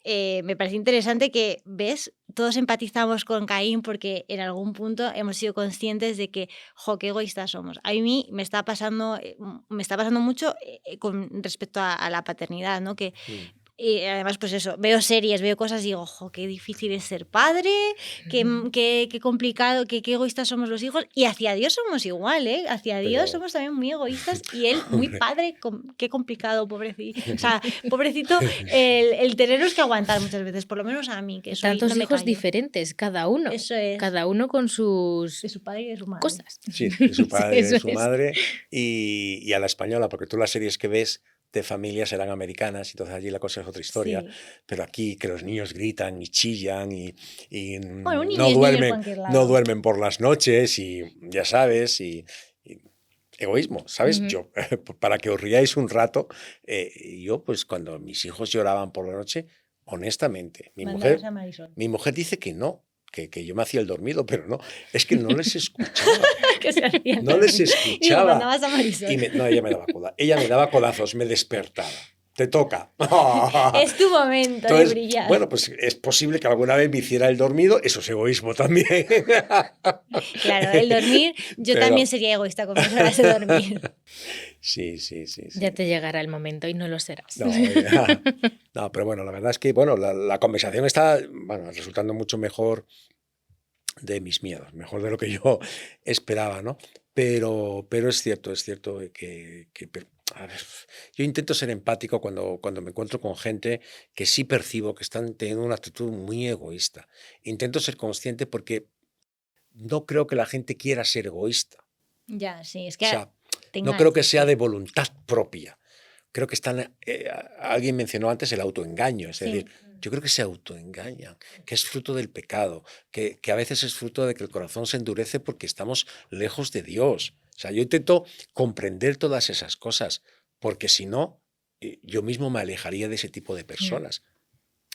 me parece interesante que, ¿ves? Todos empatizamos con Caín porque en algún punto hemos sido conscientes de que, qué egoístas somos. A mí me está pasando mucho con respecto a la paternidad, ¿no? Que y además, pues eso, veo series, veo cosas y digo, qué difícil es ser padre, qué complicado, qué egoístas somos los hijos. Y hacia Dios somos igual, ¿eh? Hacia Dios somos también muy egoístas y él muy padre, qué complicado, pobrecito. O sea, pobrecito, el teneros que aguantar muchas veces, por lo menos a mí, que soy, Tantos no me hijos callo. diferentes, cada uno. Eso es. Cada uno con sus De su padre y de su madre. cosas. Sí, de su padre y Eso de su es. madre y a la española, porque tú las series que ves de familias eran americanas, entonces allí la cosa es otra historia, Sí. pero aquí que los niños gritan y chillan y Bueno, un niño no es niño en duermen, cualquier lado. no duermen por las noches y ya sabes, y egoísmo, ¿sabes? Ujú. Yo, para que os riáis un rato, yo pues cuando mis hijos lloraban por la noche, honestamente, Mandabas a Marisol. mi mujer dice que no, que yo me hacía el dormido, pero no, es que no les escuchaba. Que se hacían No les dormir. escuchaba. Digo, mandabas a Marisol. No, ella me daba codazos, me despertaba. Te toca. Es tu momento Entonces, de brillar. bueno, pues es posible que alguna vez me hiciera el dormido, eso es egoísmo también. Claro, el dormir, yo Pero- también sería egoísta con mis horas de dormir. Sí. Ya te llegará el momento y no lo serás. No, pero bueno, la verdad es que bueno, la conversación está resultando mucho mejor de mis miedos, mejor de lo que yo esperaba, ¿no? Pero es cierto que a ver, yo intento ser empático cuando me encuentro con gente que sí percibo que están teniendo una actitud muy egoísta. Intento ser consciente porque no creo que la gente quiera ser egoísta. Ya, sí, es O que sea, te no creo que enganchas, sea sí. de voluntad propia. Creo que alguien mencionó antes el autoengaño, es Sí. decir, yo creo que se autoengañan, que es fruto del pecado, que a veces es fruto de que el corazón se endurece porque estamos lejos de Dios. O sea, yo intento comprender todas esas cosas, porque si no, yo mismo me alejaría de ese tipo de personas.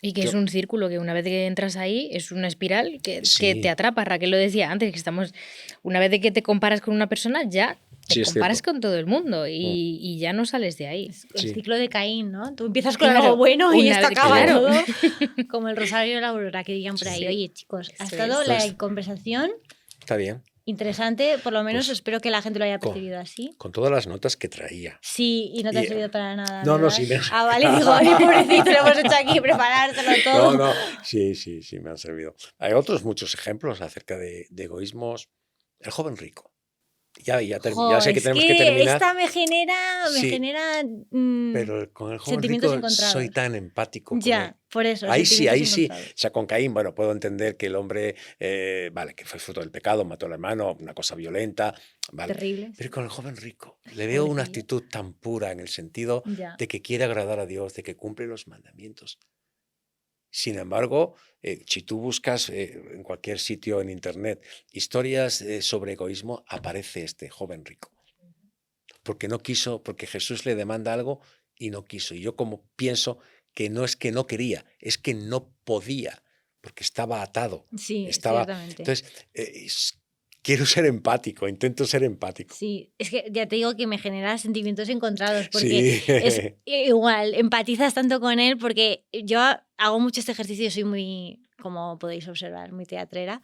Y que es Yo, un círculo que una vez que entras ahí es una espiral que te sí, atrapa. Raquel lo decía antes, que estamos, una vez de que te comparas con una persona, ya te sí es comparas cierto. con todo el mundo Mm, y ya no sales de ahí. Es el sí, ciclo de Caín, ¿no? Tú empiezas con algo Claro, bueno y una esto vez, acaba sí, claro. todo como el rosario de la aurora, que digan por ahí. sí. Sí, Oye, chicos, ha eso estado es. la Pues conversación está bien. interesante, por lo menos Pues espero que la gente lo haya con, percibido así. con todas las notas que traía. Sí, y no te ha Y, servido para nada, no, no, ¿verdad? sí me... Ah, vale, digo, ay, pobrecito, lo hemos hecho aquí, preparárselo No, todo. no, sí, sí, sí me han servido. Hay otros muchos ejemplos acerca de egoísmos. El joven rico. Ya Jo, sé que es tenemos que que terminar. esta me Sí, genera pero con el joven sentimientos rico soy encontrados. tan empático con él. Ya, por eso, Ahí sí, sentimientos ahí sí. O encontrados. sea, con Caín, bueno, puedo entender que el hombre, vale, que fue fruto del pecado, mató al hermano, una cosa violenta, vale. Terrible, Pero sí. con el joven rico le veo una Pobrecillo. actitud tan pura en el sentido Ya, de que quiere agradar a Dios, de que cumple los mandamientos. Sin embargo, si tú buscas en cualquier sitio en internet historias sobre egoísmo, aparece este joven rico. Porque no quiso, porque Jesús le demanda algo y no quiso. Y yo como pienso que no es que no quería, es que no podía, porque estaba atado. sí, Estaba. ciertamente. Entonces, quiero ser empático, intento ser empático. Sí, es que ya te digo que me genera sentimientos encontrados porque Sí. es igual, empatizas tanto con él porque yo hago mucho este ejercicio, soy muy, como podéis observar, muy teatrera.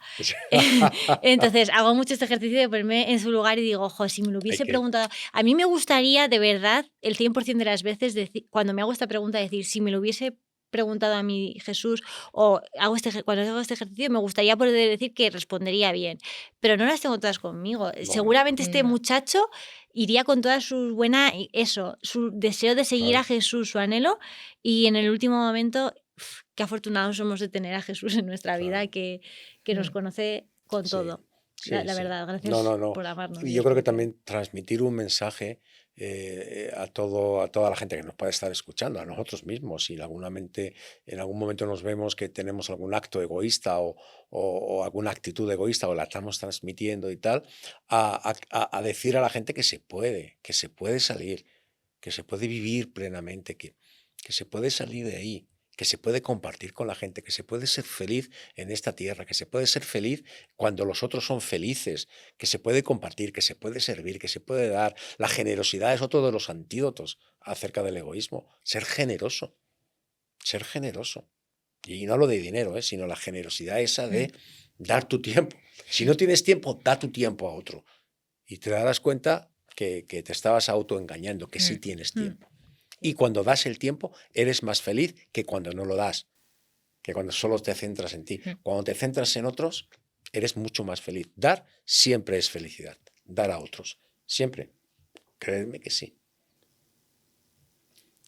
Entonces hago mucho este ejercicio de ponerme en su lugar y digo, ojo, si me lo Hay hubiese que. preguntado, a mí me gustaría de verdad el 100% de las veces, cuando me hago esta pregunta, decir, si me lo hubiese preguntado a mi Jesús o cuando hago este ejercicio, me gustaría poder decir que respondería bien, pero no las tengo todas conmigo. Bueno, Seguramente este No. muchacho iría con toda su buena, eso, su deseo de seguir a claro, Jesús, su anhelo, y en el último momento, qué afortunados somos de tener a Jesús en nuestra vida, claro. que nos Mm. conoce con Sí, todo. sí, La sí. verdad, No, gracias no, no. por amarnos, Y yo Dios, creo que porque... también transmitir un mensaje a toda la gente que nos puede estar escuchando, a nosotros mismos, si en algún momento nos vemos que tenemos algún acto egoísta o alguna actitud egoísta o la estamos transmitiendo y tal, a decir a la gente que se puede salir, que se puede vivir plenamente, que se puede salir de ahí, que se puede compartir con la gente, que se puede ser feliz en esta tierra, que se puede ser feliz cuando los otros son felices, que se puede compartir, que se puede servir, que se puede dar. La generosidad es otro de los antídotos acerca del egoísmo. Ser generoso, ser generoso. Y no hablo de dinero, sino la generosidad esa Mm. de dar tu tiempo. Si no tienes tiempo, da tu tiempo a otro. Y te darás cuenta que te estabas autoengañando, que sí Mm. tienes Mm, tiempo. Y sí. cuando das el tiempo, eres más feliz que cuando no lo das, que cuando solo te centras en ti. Mm. Cuando te centras en otros, eres mucho más feliz. Dar siempre es felicidad. Dar a otros. Siempre. Creedme que sí.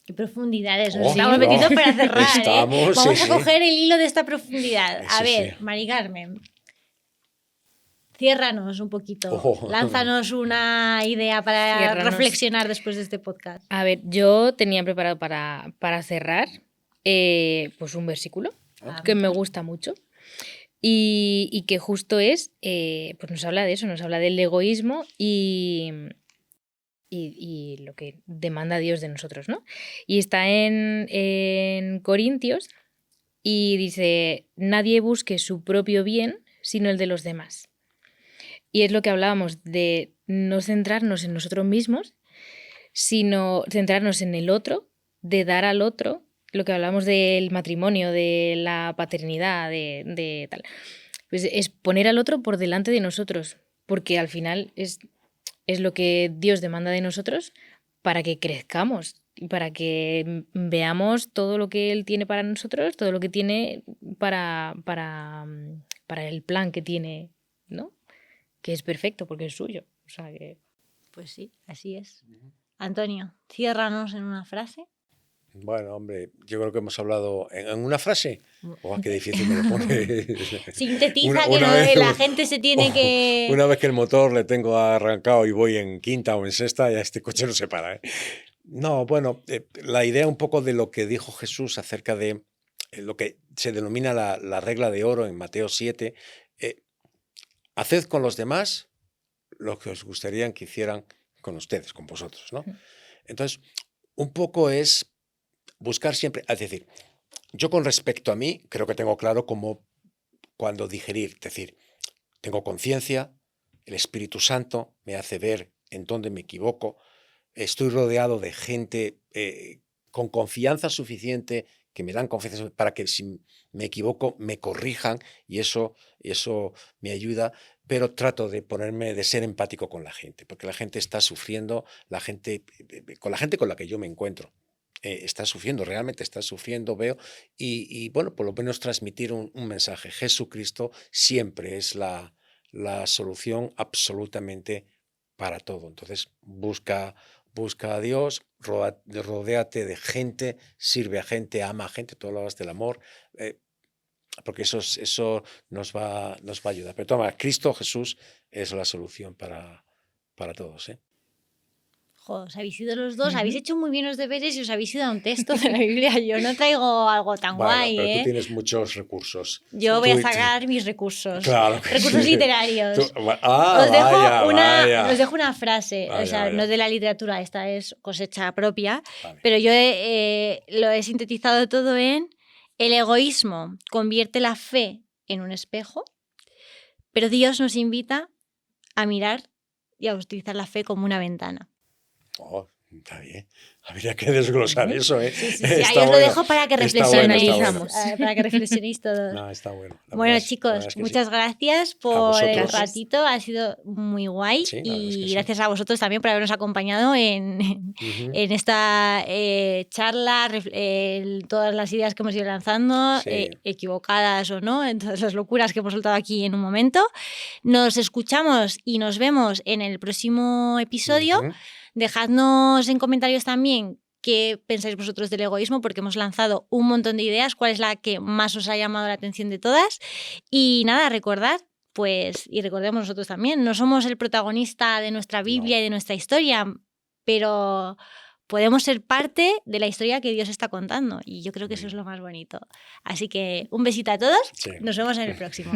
Qué profundidades nos Oh, estamos Sí. no. metiendo para cerrar, ¿eh? Estamos, sí, Vamos a sí. coger el hilo de esta profundidad. A Sí, sí. ver, Mari Carmen, ciérranos un poquito. Oh. Lánzanos una idea para Ciérranos. reflexionar después de este podcast. A ver, yo tenía preparado para cerrar pues un versículo que me gusta mucho y que justo es, pues nos habla de eso, nos habla del egoísmo y lo que demanda Dios de nosotros, ¿no? Y está en Corintios y dice, nadie busque su propio bien, sino el de los demás. Y es lo que hablábamos de no centrarnos en nosotros mismos, sino centrarnos en el otro, de dar al otro, lo que hablamos del matrimonio, de la paternidad, de tal. Pues es poner al otro por delante de nosotros, porque al final es lo que Dios demanda de nosotros para que crezcamos y para que veamos todo lo que Él tiene para nosotros, todo lo que tiene para el plan que tiene, ¿no? Que es perfecto porque es suyo. O sea que... Pues sí, así es. Antonio, ciérranos en una frase. Bueno, hombre, yo creo que hemos hablado en una frase. Oh, qué difícil me lo pone. Sintetiza Una que vez, la gente se tiene que... una vez que el motor le tengo arrancado y voy en quinta o en sexta, ya este coche no se para, ¿eh? No, bueno, la idea un poco de lo que dijo Jesús acerca de lo que se denomina la regla de oro en Mateo 7, haced con los demás lo que os gustaría que hicieran con ustedes, con vosotros, ¿no? Entonces, un poco es buscar siempre, es decir, yo con respecto a mí, creo que tengo claro cómo, cuándo digerir. Es decir, tengo conciencia, el Espíritu Santo me hace ver en dónde me equivoco, estoy rodeado de gente con confianza suficiente, que me dan confianza para que si me equivoco me corrijan, y eso me ayuda, pero trato de ser empático con la gente, porque la gente está sufriendo, con la gente con la que yo me encuentro. Está sufriendo, realmente está sufriendo, veo, y bueno, por lo menos transmitir un mensaje. Jesucristo siempre es la solución absolutamente para todo. Entonces, busca a Dios, rodéate de gente, sirve a gente, ama a gente, tú hablabas del amor, porque eso nos va a ayudar. Pero toma, Cristo Jesús es la solución para todos, ¿eh? Joder, os habéis ido los dos, habéis hecho muy bien los deberes y os habéis ido a un texto de la Biblia. Yo no traigo algo tan Bueno, guay, pero ¿eh? tú tienes muchos recursos. Yo voy a sacar mis recursos. Claro que recursos sí. literarios. Os dejo una frase, Vaya, o sea, vaya. no es de la literatura, esta es cosecha propia, Vale. pero yo lo he sintetizado todo en: el egoísmo convierte la fe en un espejo, pero Dios nos invita a mirar y a utilizar la fe como una ventana. Oh, está bien. Habría que desglosar eso, ¿eh? Sí, Está ahí os lo bueno. dejo para que Está bueno, reflexionemos. Para que reflexionéis todos. No, está bueno. La Bueno, verdad es chicos, que sí. muchas gracias por el vosotros. ratito, ha sido muy guay, Sí, la verdad es que y sí. gracias a vosotros también por habernos acompañado en Ujú. esta charla, todas las ideas que hemos ido lanzando, Sí. equivocadas o no, en todas las locuras que hemos soltado aquí en un momento. Nos escuchamos y nos vemos en el próximo episodio. Ujú. Dejadnos en comentarios también qué pensáis vosotros del egoísmo, porque hemos lanzado un montón de ideas, cuál es la que más os ha llamado la atención de todas. Y nada, recordad, pues, y recordemos nosotros también, no somos el protagonista de nuestra Biblia y de nuestra historia, pero podemos ser parte de la historia que Dios está contando, y yo creo que eso es lo más bonito. Así que un besito a todos, Sí. nos vemos en el próximo.